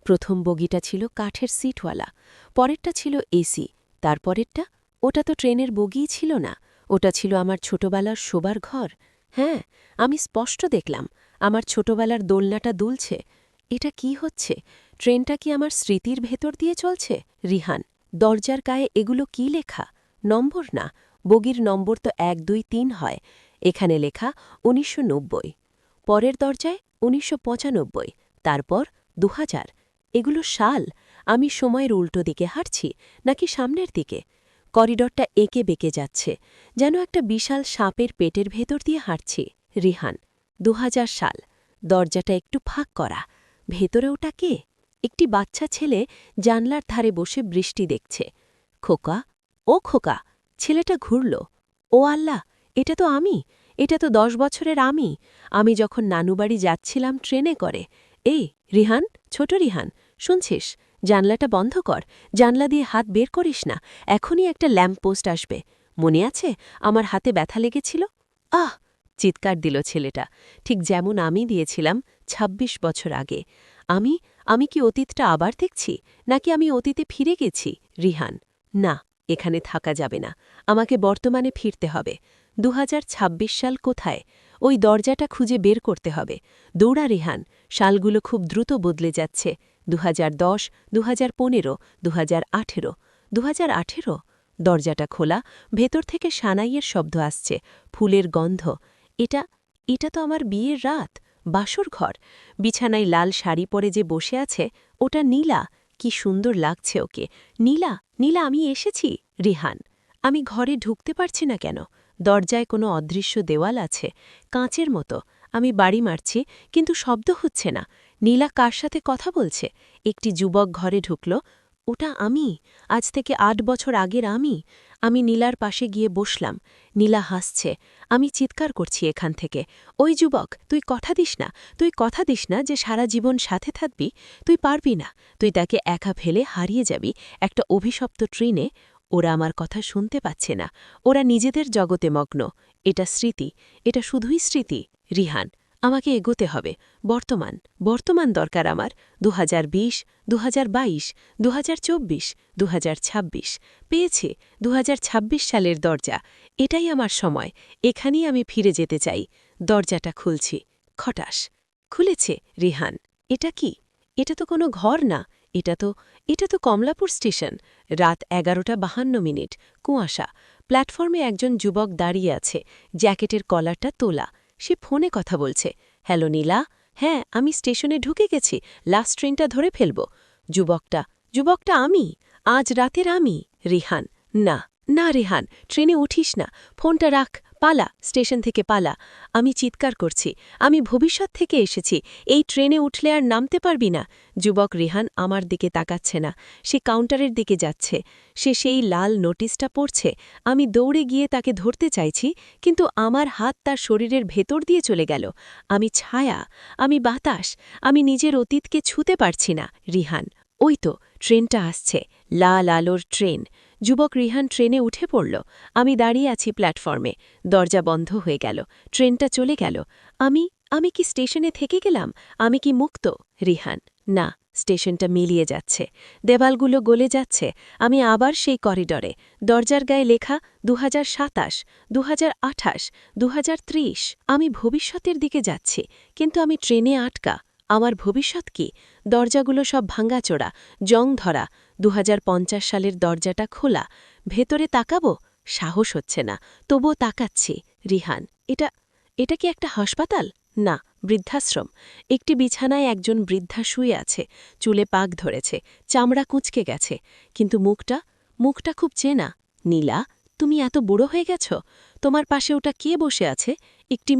প্রথম বগিটা ছিল কাঠের সিটওয়ালা, পরেরটা ছিল এসি, তারপরেরটা ওটা তো ট্রেনের বগিই ছিল না, ওটা ছিল আমার ছোটবেলার শোবার ঘর। হ্যাঁ, আমি স্পষ্ট দেখলাম আমার ছোটবেলার দোলনাটা দুলছে। এটা কি হচ্ছে? ট্রেনটা কি আমার স্মৃতির ভেতর দিয়ে চলছে? রিহান, দরজার গায়ে এগুলো কি লেখা? নম্বর না, বগির নম্বর তো ১, ২, ৩ হয়। এখানে লেখা ১৯৯০। পরের দরজায় ১৯৯৫, তারপর ২০০০। এগুলো সাল। আমি সময়ের উল্টো দিকে হাঁটছি নাকি সামনের দিকে? করিডরটা এঁকে বেঁকে যাচ্ছে, যেন একটা বিশাল সাপের পেটের ভেতর দিয়ে হাঁটছি। রিহান, ২০০০ সাল। দরজাটা একটু ফাঁক করা। ভেতরে ওটা কে? একটি বাচ্চা ছেলে জানলার ধারে বসে বৃষ্টি দেখছে। খোকা, ও খোকা। ছেলেটা ঘুরল। ও আল্লাহ, এটা তো আমি, এটা তো ১০ বছরের আমি যখন নানুবাড়ি যাচ্ছিলাম ট্রেনে করে। এই রিহান, ছোট রিহান, শুনছিস? জানলাটা বন্ধ কর, জানলা দিয়ে হাত বের করিস না, এখনই একটা ল্যাম্পপোস্ট আসবে। মনে আছে আমার হাতে ব্যথা লেগেছিল? আহ! চিৎকার দিল ছেলেটা, ঠিক যেমন আমি দিয়েছিলাম ২৬ বছর আগে। আমি কি অতীতটা আবার দেখছি, নাকি আমি অতীতে ফিরে গেছি? রিহান, না, এখানে থাকা যাবে না, আমাকে বর্তমানে ফিরতে হবে। ২০২৬ সাল কোথায়? ওই দরজাটা খুঁজে বের করতে হবে। দৌড়া রিহান, সালগুলো খুব দ্রুত বদলে যাচ্ছে। ২০১০, ২০১৫, ২০১৮। ২০১৮? দরজাটা খোলা, ভেতর থেকে সানাইয়ের শব্দ আসছে, ফুলের গন্ধ। এটা তো আমার বিয়ের রাত, বাসর ঘর। বিছানায় লাল শাড়ি পরে যে বসে আছে, ওটা নীলা। কি সুন্দর লাগছে ওকে। নীলা, নীলা, আমি এসেছি। রিহান, আমি ঘরে ঢুকতে পারছি না কেন? দরজায় কোনো অদৃশ্য দেওয়াল আছে, কাঁচের মতো। আমি বাড়ি মারছি, কিন্তু শব্দ হচ্ছে না। নীলা কার সাথে কথা বলছে? একটি যুবক ঘরে ঢুকল। ওটা আমি, আজ থেকে ৮ বছর আগের আমি নীলার পাশে গিয়ে বসলাম। নীলা হাসছে। আমি চিৎকার করছি এখান থেকে, ওই যুবক, তুই কথা দিস না যে সারা জীবন সাথে থাকবি। তুই পারবি না, তুই তাকে একা ফেলে হারিয়ে যাবি একটা অভিশপ্ত ট্রেনে। ওরা আমার কথা শুনতে পাচ্ছে না, ওরা নিজেদের জগতে মগ্ন। এটা স্মৃতি, এটা শুধুই স্মৃতি। রিহান, আমাকে এগোতে হবে। বর্তমান দরকার আমার। ২০২০, ২০২২, ২০২৪, ২০২৬। পেয়েছি ২০২৬ সালের দরজা। এটাই আমার সময়, এখানেই আমি ফিরে যেতে চাই। দরজাটা খুলছি। খটাস, খুলেছে। রিহান, এটা কি? এটা তো কোনো ঘর না, এটা তো কমলাপুর স্টেশন। রাত ১১:৫২। কুয়াশা। প্ল্যাটফর্মে একজন যুবক দাঁড়িয়ে আছে, জ্যাকেটের কলারটা তোলা। সে ফোনে কথা বলছে। হ্যালো নীলা, হ্যাঁ আমি স্টেশনে ঢুকে গেছি, লাস্ট ট্রেনটা ধরে ফেলব। যুবকটা আমি, আজ রাতের আমি। রিহান, না রিহান, ট্রেনে উঠিস না, ফোনটা রাখ, পালা, স্টেশন থেকে পালা। আমি চিৎকার করছি, আমি ভবিষ্যৎ থেকে এসেছি, এই ট্রেনে উঠলে আর নামতে পারবি না। যুবক রিহান আমার দিকে তাকাচ্ছে না, সে কাউন্টারের দিকে যাচ্ছে। সে সেই লাল নোটিশটা পড়ছে। আমি দৌড়ে গিয়ে তাকে ধরতে চাইছি, কিন্তু আমার হাত তার শরীরের ভেতর দিয়ে চলে গেল। আমি ছায়া, আমি বাতাস, আমি নিজের অতীতকে ছুঁতে পারছি না। রিহান, ওই তো ট্রেনটা আসছে, লাল আলোর ট্রেন। যুবক রিহান ট্রেনে উঠে পড়ল। আমি দাঁড়িয়ে আছি প্ল্যাটফর্মে। দরজা বন্ধ হয়ে গেল, ট্রেনটা চলে গেল। আমি কি স্টেশনে থেকে গেলাম? আমি কি মুক্ত? রিহান, না, স্টেশনটা মিলিয়ে যাচ্ছে, দেওয়ালগুলো গলে যাচ্ছে। আমি আবার সেই করিডরে। দরজার গায়ে লেখা ২০২৭, ২০২৮, ২০৩০। আমি ভবিষ্যতের দিকে যাচ্ছি, কিন্তু আমি ট্রেনে আটকা। আমার ভবিষ্যৎ কি? দরজাগুলো সব ভাঙাচোরা, জং ধরা। ২০৫০ সালের দরজাটা খোলা। ভেতরে তাকাবো, সাহস হচ্ছে না, তবুও তাকাচ্ছি। রিহান, এটা কি একটা হাসপাতাল? না, বৃদ্ধাশ্রম। একটি বিছানায় একজন বৃদ্ধা শুয়ে আছে, চুলে পাক ধরেছে, চামড়া কুঁচকে গেছে, কিন্তু মুখটা খুব চেনা। নীলা, তুমি এত বুড়ো হয়ে গেছ? তোমার পাশে ওটা কে বসে আছে? একটি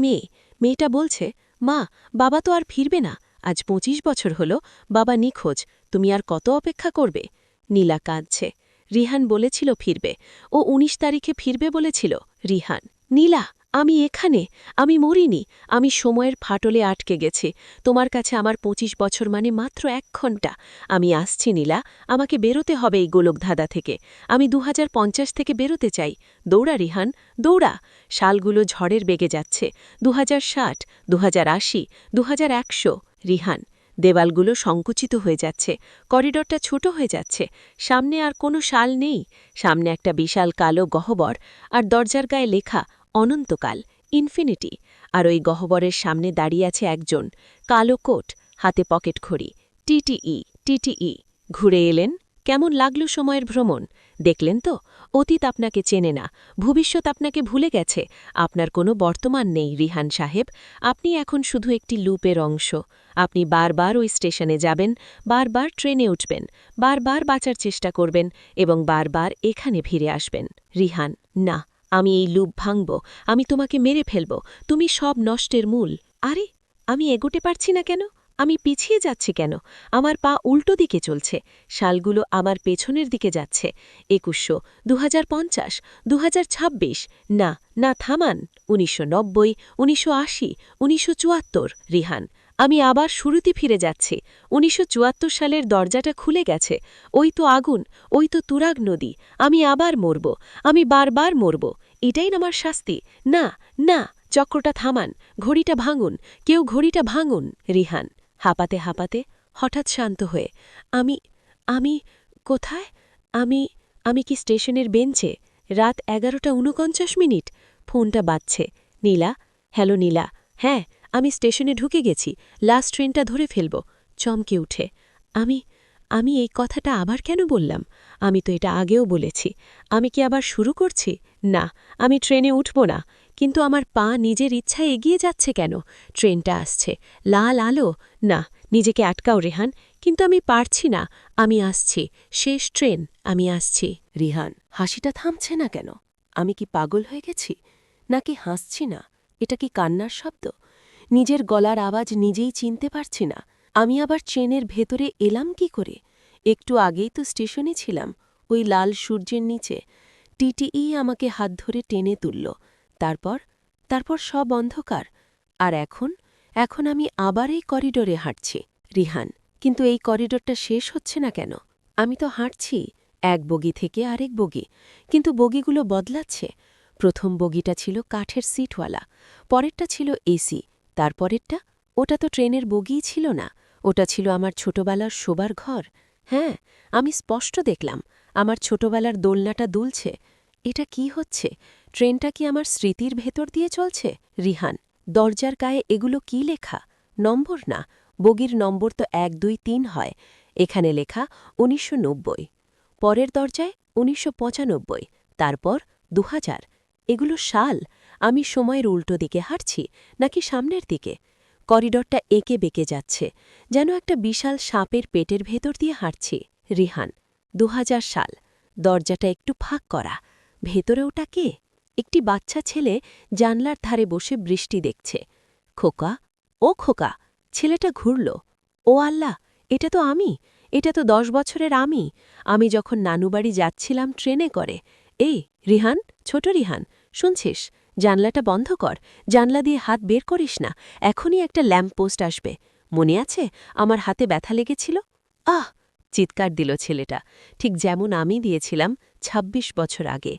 মেয়েটা বলছে, মা, বাবা তো আর ফিরবে না, আজ ২৫ বছর হলো, বাবা নিখোঁজ, তুমি আর কত অপেক্ষা করবে? নীলা কাঁদছে। রিহান বলেছিল ফিরবে, ও ১৯ তারিখে ফিরবে বলেছিল। রিহান, নীলা, আমি এখানে, আমি মরিনি, আমি সময়ের ফাটলে আটকে গেছি। তোমার কাছে আমার ২৫ বছর মানে মাত্র ১ ঘণ্টা। আমি আসছি নীলা, আমাকে বেরোতে হবে এই গোলকধাঁধা থেকে। আমি ২০৫০ থেকে বেরোতে চাই। দৌড়া রিহান, দৌড়া। সালগুলো ঝড়ের বেগে যাচ্ছে। ২০৬০, ২০৮০, ২১০০। রিহান, দেওয়ালগুলো সংকুচিত হয়ে যাচ্ছে, করিডরটা ছোট হয়ে যাচ্ছে, সামনে আর কোনো সাল নেই, সামনে একটা বিশাল কালো গহ্বর, আর দরজার গায়ে লেখা অনন্তকাল, ইনফিনিটি। আর ওই গহ্বরের সামনে দাঁড়িয়ে আছে একজন, কালো কোট, হাতে পকেট ঘড়ি। টিটিই, টিটিই। ঘুরে এলেন? কেমন লাগলো সময়ের ভ্রমণ? দেখলেন তো, অতীত আপনাকে চেনে না, ভবিষ্যৎ আপনাকে ভুলে গেছে, আপনার কোনো বর্তমান নেই রিহান সাহেব। আপনি এখন শুধু একটি লুপের অংশ। আপনি বারবার ওই স্টেশনে যাবেন, বারবার ট্রেনে উঠবেন, বারবার বাঁচার চেষ্টা করবেন এবং বারবার এখানে ফিরে আসবেন। রিহান, না, আমি এই লুপ ভাঙব, আমি তোমাকে মেরে ফেলব, তুমি সব নষ্টের মূল। আরে, আমি এগোতে পারছি না কেন? আমি পিছিয়ে যাচ্ছি কেন? আমার পা উল্টো দিকে চলছে, শালগুলো আমার পেছনের দিকে যাচ্ছে। ২১০০, ২০৫০, ২০২৬। না, না, থামান। ১৯৯০, ১৯৮০, ১৯৭৪। রিহান, আমি আবার শুরুতে ফিরে যাচ্ছি। ১৯৭৪ সালের দরজাটা খুলে গেছে। ওই তো আগুন, ওই তো তুরাগ নদী। আমি আবার মরব, আমি বারবার মরব। এটাই আমার শাস্তি। না, না, চক্রটা থামান, ঘড়িটা ভাঙুন, কেউ ঘড়িটা ভাঙুন। রিহান, হাঁপাতে হাঁপাতে, হঠাৎ শান্ত হয়ে, আমি আমি কোথায়? আমি আমি কি স্টেশনের বেঞ্চে? রাত ১১:৪৯। ফোনটা বাজছে। নীলা, হ্যালো নীলা। হ্যাঁ, আমি স্টেশনে ঢুকে গেছি, লাস্ট ট্রেনটা ধরে ফেলব। চমকে উঠে, আমি আমি এই কথাটা আবার কেন বললাম? আমি তো এটা আগেও বলেছি। আমি কি আবার শুরু করছি? না, আমি ট্রেনে উঠব না। কিন্তু আমার পা নিজের ইচ্ছায় এগিয়ে যাচ্ছে কেন? ট্রেনটা আসছে, লাল আলো। না, নিজেকে আটকাও রেহান। কিন্তু আমি পারছি না। আমি আসছি, শেষ ট্রেন, আমি আসছি।
রিহান, হাসিটা থামছে না কেন? আমি কি পাগল হয়ে গেছি? নাকি হাসছি না? এটা কি কান্নার শব্দ? নিজের গলার আওয়াজ নিজেই চিনতে পারছি না। আমি আবার ট্রেনের ভেতরে এলাম কি করে? একটু আগেই তো স্টেশনে ছিলাম, ওই লাল সূর্যের নিচে। টিটিই আমাকে হাত ধরে টেনে তুলল। তারপর সব অন্ধকার। আর এখন আমি আবার এই করিডোরে হাঁটছি। রিহান, কিন্তু এই করিডোরটা শেষ হচ্ছে না কেন? আমি তো হাঁটছি এক বগি থেকে আরেক বগি, কিন্তু বগিগুলো বদলাচ্ছে। প্রথম বগিটা ছিল কাঠের সিটওয়ালা, পরেরটা ছিল এসি, তারপরেরটা, ওটা তো ট্রেনের বগিই ছিল না, ওটা ছিল আমার ছোটবেলার শোবার ঘর। হ্যাঁ, আমি স্পষ্ট দেখলাম আমার ছোটবেলার দোলনাটা দুলছে। এটা কি হচ্ছে? ট্রেনটা কি আমার স্মৃতির ভেতর দিয়ে চলছে? রিহান, দরজার গায়ে এগুলো কি লেখা? নম্বর না, বগির নম্বর তো ১, ২, ৩ হয়। এখানে লেখা ১৯৯০। পরের দরজায় ১৯৯৫, তারপর ২০০০। এগুলো সাল। আমি সময়ের উল্টো দিকে হাঁটছি নাকি সামনের দিকে? করিডরটা এঁকে বেঁকে যাচ্ছে, যেন একটা বিশাল সাপের পেটের ভেতর দিয়ে হাঁটছি। রিহান, ২০০০ সাল। দরজাটা একটু ফাঁক করা। ভেতরে ওটা কে? একটি বাচ্চা ছেলে জানলার ধারে বসে বৃষ্টি দেখছে। খোকা, ও খোকা। ছেলেটা ঘুরল। ও আল্লাহ, এটা তো আমি, এটা তো ১০ বছরের আমি। আমি যখন নানুবাড়ি যাচ্ছিলাম ট্রেনে করে। এই রিহান, ছোট রিহান, শুনছিস? জানলাটা বন্ধ কর, জানলা দিয়ে হাত বের করিস না, এখনই একটা ল্যাম্প পোস্ট আসবে। মনে আছে আমার হাতে ব্যথা লেগেছিল? আহ! চিৎকার দিল ছেলেটা, ঠিক যেমন আমি দিয়েছিলাম ২৬ বছর আগে।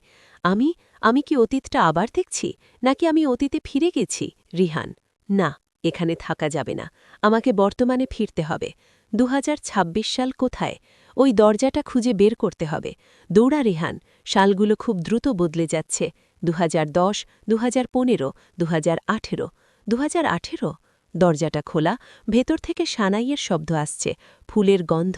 আমি কি অতীতটা আবার দেখছি, নাকি আমি অতীতে ফিরে গেছি? রিহান, না, এখানে থাকা যাবে না, আমাকে বর্তমানে ফিরতে হবে। ২০২৬ সাল কোথায়? ওই দরজাটা খুঁজে বের করতে হবে। দৌড়া রেহান, সালগুলো খুব দ্রুত বদলে যাচ্ছে। ২০১০, ২০১৫, ২০১৮। ২০১৮? দরজাটা খোলা, ভেতর থেকে সানাইয়ের শব্দ আসছে, ফুলের গন্ধ।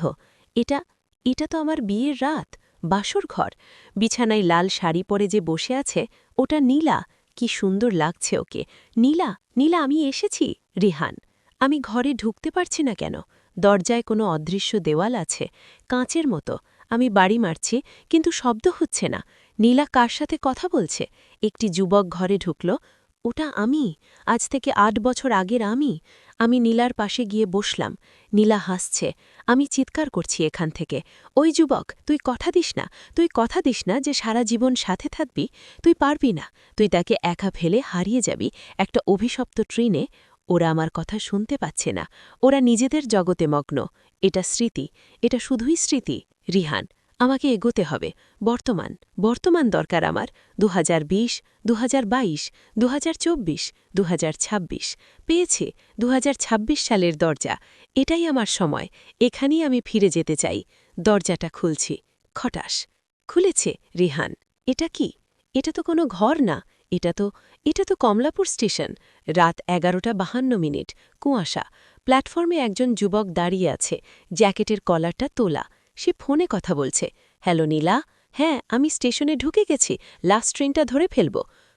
এটা তো আমার বিয়ের রাত, বাসর ঘর। বিছানায় লাল শাড়ি পরে যে বসে আছে, ওটা নীলা। কি সুন্দর লাগছে ওকে। নীলা, নীলা, আমি এসেছি। রিহান, আমি ঘরে ঢুকতে পারছি না কেন? দরজায় কোনো অদৃশ্য দেওয়াল আছে, কাঁচের মতো। আমি বাড়ি মারছি, কিন্তু শব্দ হচ্ছে না। নীলা কার সাথে কথা বলছে? একটি যুবক ঘরে ঢুকল। ওটা আমি, আজ থেকে ৮ বছর আগের আমি। আমি নীলার পাশে গিয়ে বসলাম। নীলা হাসছে। আমি চিৎকার করছি এখান থেকে, ওই যুবক, তুই কথা দিস না, তুই কথা দিস না যে সারা জীবন সাথে থাকবি। তুই পারবি না, তুই তাকে একা ফেলে হারিয়ে যাবি একটা অভিশপ্ত ট্রেনে। ওরা আমার কথা শুনতে পাচ্ছে না, ওরা নিজেদের জগতে মগ্ন। এটা স্মৃতি, এটা শুধুই স্মৃতি। রিহান, আমাকে এগোতে হবে। বর্তমান, বর্তমান দরকার আমার। 2020, 2022, 2024, 2026। পেয়েছি 2026 সালের দরজা। এটাই আমার সময়, এখানেই আমি ফিরে যেতে চাই। দরজাটা খুলছি। খটাস খুলেছে। রিহান, এটা কি? এটা তো কোনো ঘর না, এটা তো কমলাপুর স্টেশন। রাত 11:52। কুয়াশা। প্ল্যাটফর্মে একজন যুবক দাঁড়িয়ে আছে, জ্যাকেটের কলারটা তোলা। সে ফোনে কথা বলছে। হ্যালো নীলা, হ্যাঁ আমি স্টেশনে ঢুকে গেছি, লাস্ট ট্রেনটা ধরে ফেলব।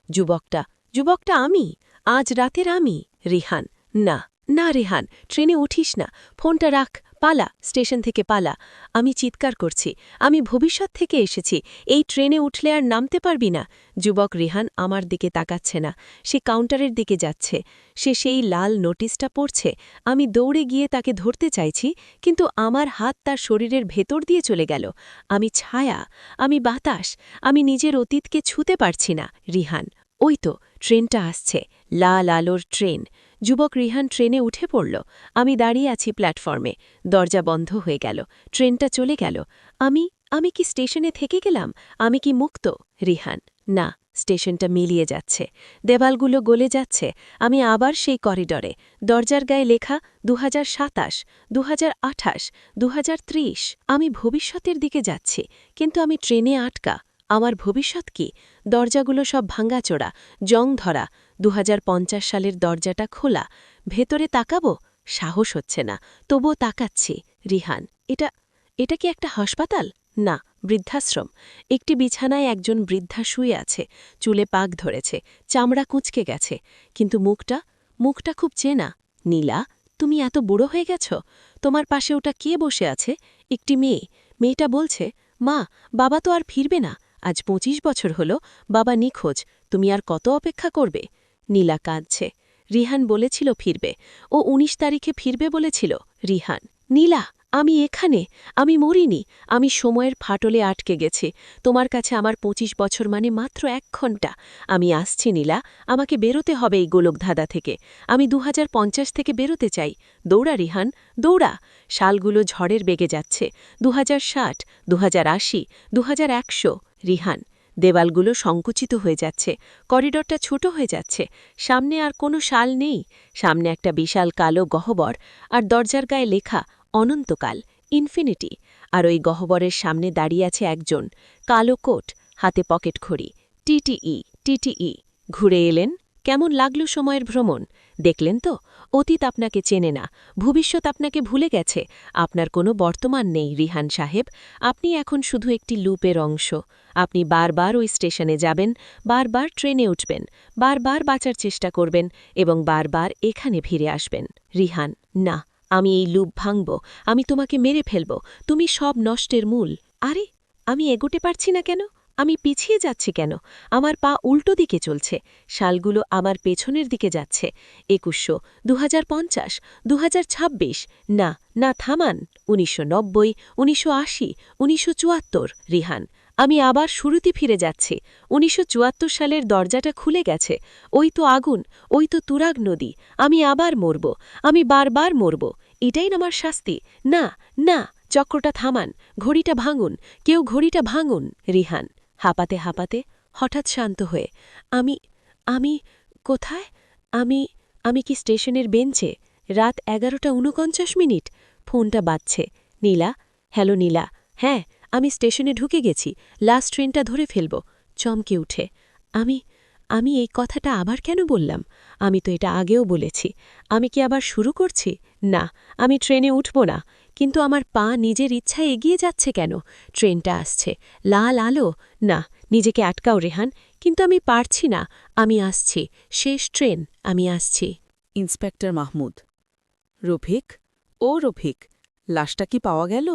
যুবকটা আমি, আজ রাতের আমি। রিহান, না না রিহান, ট্রেনে উঠিস না, ফোনটা রাখ, পালা, স্টেশন থেকে পালা। আমি চিৎকার করছি, আমি ভবিষ্যৎ থেকে এসেছি, এই ট্রেনে উঠলে আর নামতে পারবি না। যুবক রিহান আমার দিকে তাকাচ্ছে না, সে কাউন্টারের দিকে যাচ্ছে। সে সেই লাল নোটিশটা পড়ছে। আমি দৌড়ে গিয়ে তাকে ধরতে চাইছি, কিন্তু আমার হাত তার শরীরের ভেতর দিয়ে চলে গেল। আমি ছায়া, আমি বাতাস, আমি নিজের অতীতকে ছুঁতে পারছি না। রিহান, ওই তো ট্রেনটা আসছে, লাল আলোর ট্রেন। যুবক রিহান ট্রেনে উঠে পড়ল। আমি দাঁড়িয়ে আছি প্ল্যাটফর্মে। দরজা বন্ধ হয়ে গেল, ট্রেনটা চলে গেল। আমি কি স্টেশনে থেকে গেলাম? আমি কি মুক্ত? রিহান, না, স্টেশনটা মিলিয়ে যাচ্ছে, দেওয়ালগুলো গলে যাচ্ছে। আমি আবার সেই করিডরে। দরজার গায়ে লেখা 2027, 2028, 2030। আমি ভবিষ্যতের দিকে যাচ্ছি, কিন্তু আমি ট্রেনে আটকা। আমার ভবিষ্যৎ কি? দরজাগুলো সব ভাঙাচোরা, জং ধরা। 2050 সালের দরজাটা খোলা। ভেতরে তাকাবো, সাহস হচ্ছে না, তবুও তাকাচ্ছি। রিহান, এটা কি একটা হাসপাতাল? না, বৃদ্ধাশ্রম। একটি বিছানায় একজন বৃদ্ধা শুয়ে আছে, চুলে পাক ধরেছে, চামড়া কুঁচকে গেছে, কিন্তু মুখটা খুব চেনা। নীলা, তুমি এত বুড়ো হয়ে গেছ? তোমার পাশে ওটা কে বসে আছে? একটি মেয়ে। মেয়েটা বলছে, মা, বাবা তো আর ফিরবে না, আজ 25 বছর হলো, বাবা নিখোঁজ, তুমি আর কত অপেক্ষা করবে? নীলা কাঁদছে। রিহান বলেছিল ফিরবে, ও 19 তারিখে ফিরবে বলেছিল। রিহান, নীলা, আমি এখানে, আমি মরিনি, আমি সময়ের ফাটলে আটকে গেছি। তোমার কাছে আমার 25 বছর মানে মাত্র 1 ঘণ্টা। আমি আসছি নীলা, আমাকে বেরোতে হবে এই গোলকধাঁধা থেকে। আমি 2050 থেকে বেরোতে চাই। দৌড়া রিহান, দৌড়া। সালগুলো ঝড়ের বেগে যাচ্ছে। 2060, 2080, 2100। রিহান, দেওয়ালগুলো সংকুচিত হয়ে যাচ্ছে, করিডরটা ছোট হয়ে যাচ্ছে। সামনে আর কোনো সাল নেই, সামনে একটা বিশাল কালো গহ্বর, আর দরজার গায়ে লেখা অনন্তকাল, ইনফিনিটি। আর ওই গহ্বরের সামনে দাঁড়িয়ে আছে একজন, কালো কোট, হাতে পকেট ঘড়ি। টিটিই। ঘুরে এলেন? কেমন লাগল সময়ের ভ্রমণ? দেখলেন তো, অতীত আপনাকে চেনে না, ভবিষ্যৎ আপনাকে ভুলে গেছে। আপনার কোনো বর্তমান নেই রিহান সাহেব, আপনি এখন শুধু একটি লুপের অংশ। আপনি বারবার ওই স্টেশনে যাবেন, বারবার ট্রেনে উঠবেন, বারবার বাঁচার চেষ্টা করবেন, এবং বারবার এখানে ফিরে আসবেন। রিহান, না, আমি এই লুপ ভাঙব, আমি তোমাকে মেরে ফেলব, তুমি সব নষ্টের মূল। আরে, আমি এগোতে পারছি না কেন? আমি পিছিয়ে যাচ্ছি কেন? আমার পা উল্টো দিকে চলছে, শালগুলো আমার পেছনের দিকে যাচ্ছে। 2100, 2050, 2026। না না, থামান। 1990, 1980, 1974। রিহান, আমি আবার শুরুতে ফিরে যাচ্ছি। 1974 সালের দরজাটা খুলে গেছে। ওই তো আগুন, ওই তো তুরাগ নদী। আমি আবার মরব, আমি বারবার মরব। এটাই আমার শাস্তি। না না, চক্রটা থামান, ঘড়িটা ভাঙুন, কেউ ঘড়িটা ভাঙুন। রিহান, হাঁপাতে হাঁপাতে, হঠাৎ শান্ত হয়ে, আমি কোথায়? আমি কি স্টেশনের বেঞ্চে? রাত 11:49। ফোনটা বাজছে। নীলা, হ্যালো নীলা, হ্যাঁ আমি স্টেশনে ঢুকে গেছি, লাস্ট ট্রেনটা ধরে ফেলব। চমকে উঠে, আমি এই কথাটা আবার কেন বললাম? আমি তো এটা আগেও বলেছি। আমি কি আবার শুরু করছি? না, আমি ট্রেনে উঠব না। কিন্তু আমার পা নিজের ইচ্ছায় এগিয়ে যাচ্ছে কেন? ট্রেনটা আসছে, লাল আলো। না, নিজেকে আটকাও রেহান, কিন্তু আমি পারছি না। আমি আসছি, শেষ ট্রেন, আমি আসছি।
ইন্সপেক্টর মাহমুদ। রফিক, ও রফিক, লাশটা কি পাওয়া গেল?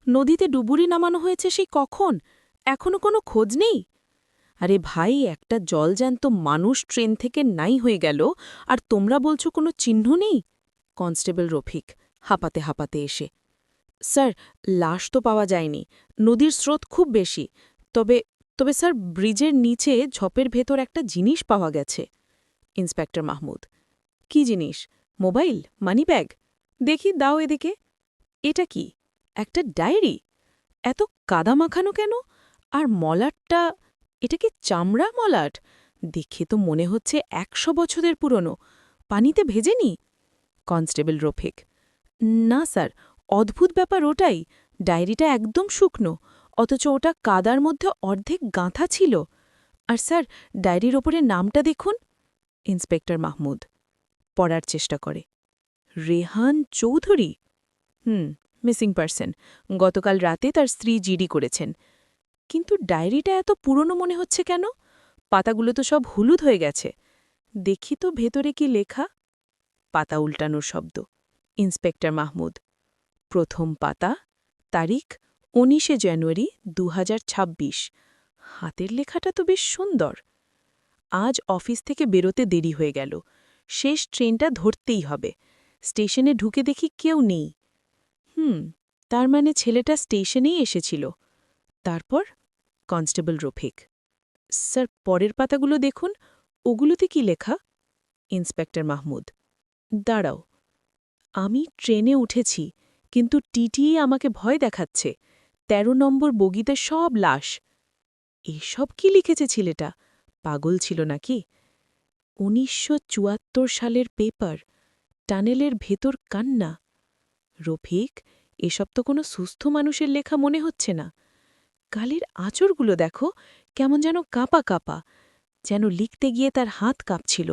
নদীতে ডুবুরি নামানো হয়েছে সেই কখন, এখনো কোনো খোঁজ নেই? আরে ভাই, একটা জলজ্যান্ত মানুষ ট্রেন থেকে নাই হয়ে গেল, আর তোমরা বলছো কোনো চিহ্ন নেই? কনস্টেবল রফিক হাঁপাতে হাঁপাতে এসে, স্যার, লাশ তো পাওয়া যায়নি, নদীর স্রোত খুব বেশি, তবে তবে স্যার, ব্রিজের নিচে ঝোপের ভেতর একটা জিনিস পাওয়া গেছে। ইন্সপেক্টর মাহমুদ, কি জিনিস? Mobile, money bag? দেখি, দাও এদিকে। এটা কি? একটা ডায়েরি? এত কাদা মাখানো কেন? আর মলাটটা, এটা কি চামড়া মলাট? দেখে তো মনে হচ্ছে ১০০ বছরের পুরনো। পানিতে ভেজেনি? কনস্টেবল রফিক, না স্যার, অদ্ভুত ব্যাপার ওটাই, ডায়েরিটা একদম শুকনো, অথচ ওটা কাদার মধ্যে অর্ধেক গাঁথা ছিল। আর স্যার, ডায়েরির ওপরে নামটা দেখুন। ইন্সপেক্টর মাহমুদ পড়ার চেষ্টা করে, রেহান চৌধুরী। মিসিং পারসন, গতকাল রাতে তার স্ত্রী জিডি করেছেন। কিন্তু ডায়েরিটা এত পুরনো মনে হচ্ছে কেন? পাতাগুলো তো সব হলুদ হয়ে গেছে। দেখি তো ভেতরে কি লেখা। পাতা উল্টানোর শব্দ। ইন্সপেক্টর মাহমুদ, প্রথম পাতা, তারিখ ১৯ জানুয়ারি ২০২৬। হাতের লেখাটা তো বেশ সুন্দর। আজ অফিস থেকে বেরোতে দেরি হয়ে গেল, শেষ ট্রেনটা ধরতেই হবে। স্টেশনে ঢুকে দেখি কেউ নেই। তার মানে ছেলেটা স্টেশনেই এসেছিল। তারপর? কনস্টেবল রফিক, স্যার, পরের পাতাগুলো দেখুন, ওগুলোতে কি লেখা? ইন্সপেক্টর মাহমুদ, দাঁড়াও, আমি ট্রেনে উঠেছি, কিন্তু টিটিই আমাকে ভয় দেখাচ্ছে। ১৩ নম্বর বগিতে সব লাশ। এসব কি লিখেছে ছেলেটা? পাগল ছিল নাকি? ১৯৭৪ সালের পেপার, টানেলের ভেতর কান্না। রফিক, এসব তো কোনো সুস্থ মানুষের লেখা মনে হচ্ছে না। গালের আঁচড়গুলো দেখো, কেমন যেন কাঁপা কাঁপা, যেন লিখতে গিয়ে তার হাত কাঁপছিল।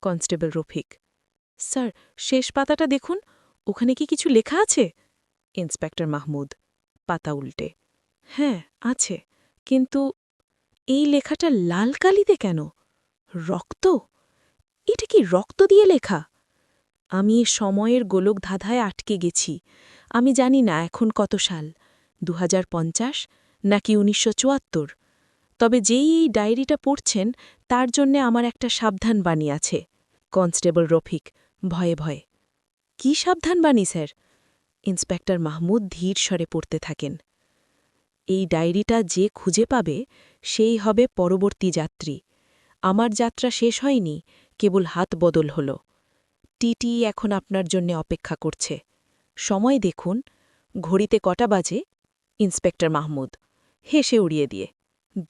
কনস্টেবল রফিক, স্যার, শেষ পাতাটা দেখুন, ওখানে কি কিছু লেখা আছে? ইন্সপেক্টর মাহমুদ পাতা উল্টে, হ্যাঁ, আছে, কিন্তু এই লেখাটা লাল কালিতে কেন? রক্ত? এটা কি রক্ত দিয়ে লেখা? আমি এ সময়ের গোলক ধাঁধায় আটকে গেছি। আমি জানি না এখন কত সাল, ২০৫০ নাকি ১৯৭৪। তবে যেই এই ডায়েরিটা পড়ছেন, তার জন্যে আমার একটা সাবধান বাণী আছে। কনস্টেবল রফিক ভয়ে ভয়ে, কি সাবধান বাণী স্যার? ইন্সপেক্টর মাহমুদ ধীর স্বরে পড়তে থাকেন। এই ডায়েরিটা যে খুঁজে পাবে, সেই হবে পরবর্তী যাত্রী। আমার যাত্রা শেষ হয়নি, কেবল হাত বদল হল। টিটি এখন আপনার জন্য অপেক্ষা করছে। সময় দেখুন, ঘড়িতে কটা বাজে? ইন্সপেক্টর মাহমুদ হেসে উড়িয়ে দিয়ে,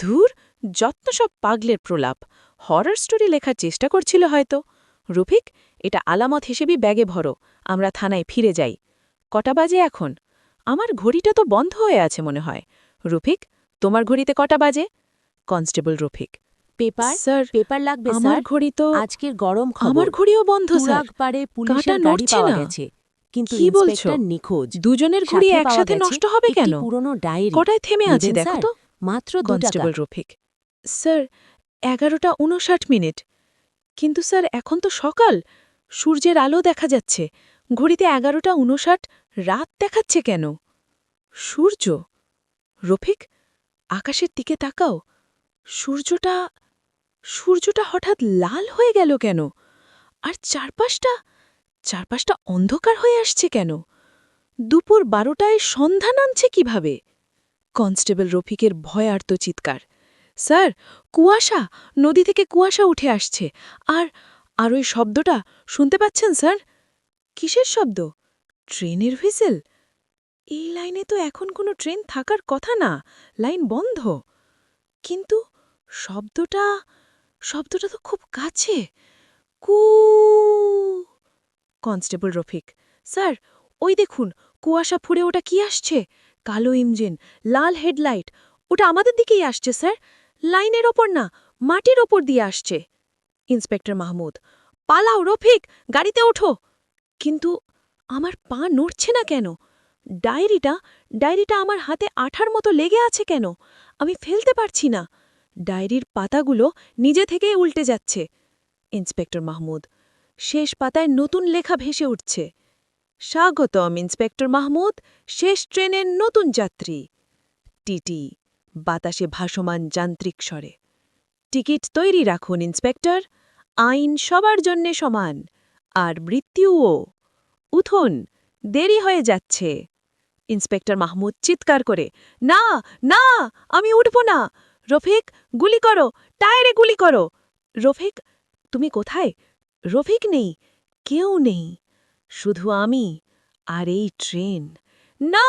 ধুর, যত্ন সব পাগলের প্রলাপ। হরর স্টোরি লেখার চেষ্টা করছিল হয়তো। রফিক, এটা আলামত হিসেবেই ব্যাগে ভরো, আমরা থানায় ফিরে যাই। কটা বাজে এখন? আমার ঘড়িটা তো বন্ধ হয়ে আছে মনে হয়। রফিক, তোমার ঘড়িতে কটা বাজে? Constable Rafiq,
paper
sir,
paper লাগবে
আমার
স্যার।
ঘড়ি তো,
আজকের গরম খবর,
আমার ঘড়িও বন্ধ স্যার।
তুরাগপাড়ে পুলিশের
কাঁটা
গাড়ি
নড়ছে
পাওয়া
না।
গেছে, কিন্তু
কি বলছো?
ইন্সপেক্টর নিখোঁজ।
দুজনের ঘড়ি
সাথে পাওয়া
একসাথে
গেছে
নষ্ট হবে
একটি
কেন?
পুরনো ডায়েরি।
কটায় থেমে আছে
নেবেন
দেখো
স্যার?
তো।
মাত্র ২ টাকা।
কনস্টেবল রফিক, স্যার, ১১টা ৫৯ মিনিট। কিন্তু স্যার, এখন তো সকাল, সূর্যের আলো দেখা যাচ্ছে। ঘড়িতে ১১টা ৫৯, রাত দেখাচ্ছে কেন? সূর্য? রফিক, আকাশের দিকে তাকাও। সূর্যটা হঠাৎ লাল হয়ে গেল কেন? আর চারপাশটা অন্ধকার হয়ে আসছে কেন? দুপুর ১২টায় সন্ধ্যা নামছে কিভাবে? কনস্টেবল রফিকের ভয়ার্ত চিৎকার, স্যার, কুয়াশা, নদী থেকে কুয়াশা উঠে আসছে। আর ওই শব্দটা শুনতে পাচ্ছেন স্যার? কিসের শব্দ? ট্রেনের হুইসেল? এই লাইনে তো এখন কোনো ট্রেন থাকার কথা না, লাইন বন্ধ। কিন্তু শব্দটা তো খুব কাছে। কু। কনস্টেবল রফিক, স্যার, ওই দেখুন, কুয়াশা ফুঁড়ে ওটা কি আসছে? কালো ইঞ্জিন, লাল হেডলাইট, ওটা আমাদের দিকেই আসছে স্যার। লাইনের ওপর না, মাটির ওপর দিয়ে আসছে। ইন্সপেক্টর মাহমুদ, পালাও রফিক, গাড়িতে ওঠো। কিন্তু আমার পা নড়ছে না কেন? ডায়েরিটা আমার হাতে আঠার মতো লেগে আছে কেন? আমি ফেলতে পারছি না। ডায়েরির পাতাগুলো নিজে থেকেই উল্টে যাচ্ছে। ইন্সপেক্টর মাহমুদ, শেষ পাতায় নতুন লেখা ভেসে উঠছে, স্বাগতম ইন্সপেক্টর মাহমুদ, শেষ ট্রেনের নতুন যাত্রী। টিটি বাতাসে ভাসমান যান্ত্রিক স্বরে।
টিকিট তৈরি রাখুন ইন্সপেক্টর। আইন সবার জন্যে সমান, আর মৃত্যুও। উঠুন, দেরি হয়ে যাচ্ছে। ইন্সপেক্টর মাহমুদ চিৎকার করে, না না, আমি উঠব না। রফিক, গুলি করো, টায়ারে গুলি করো। রফিক, তুমি কোথায়? রফিক নেই, কেউ নেই, শুধু আমি আর এই ট্রেন। না!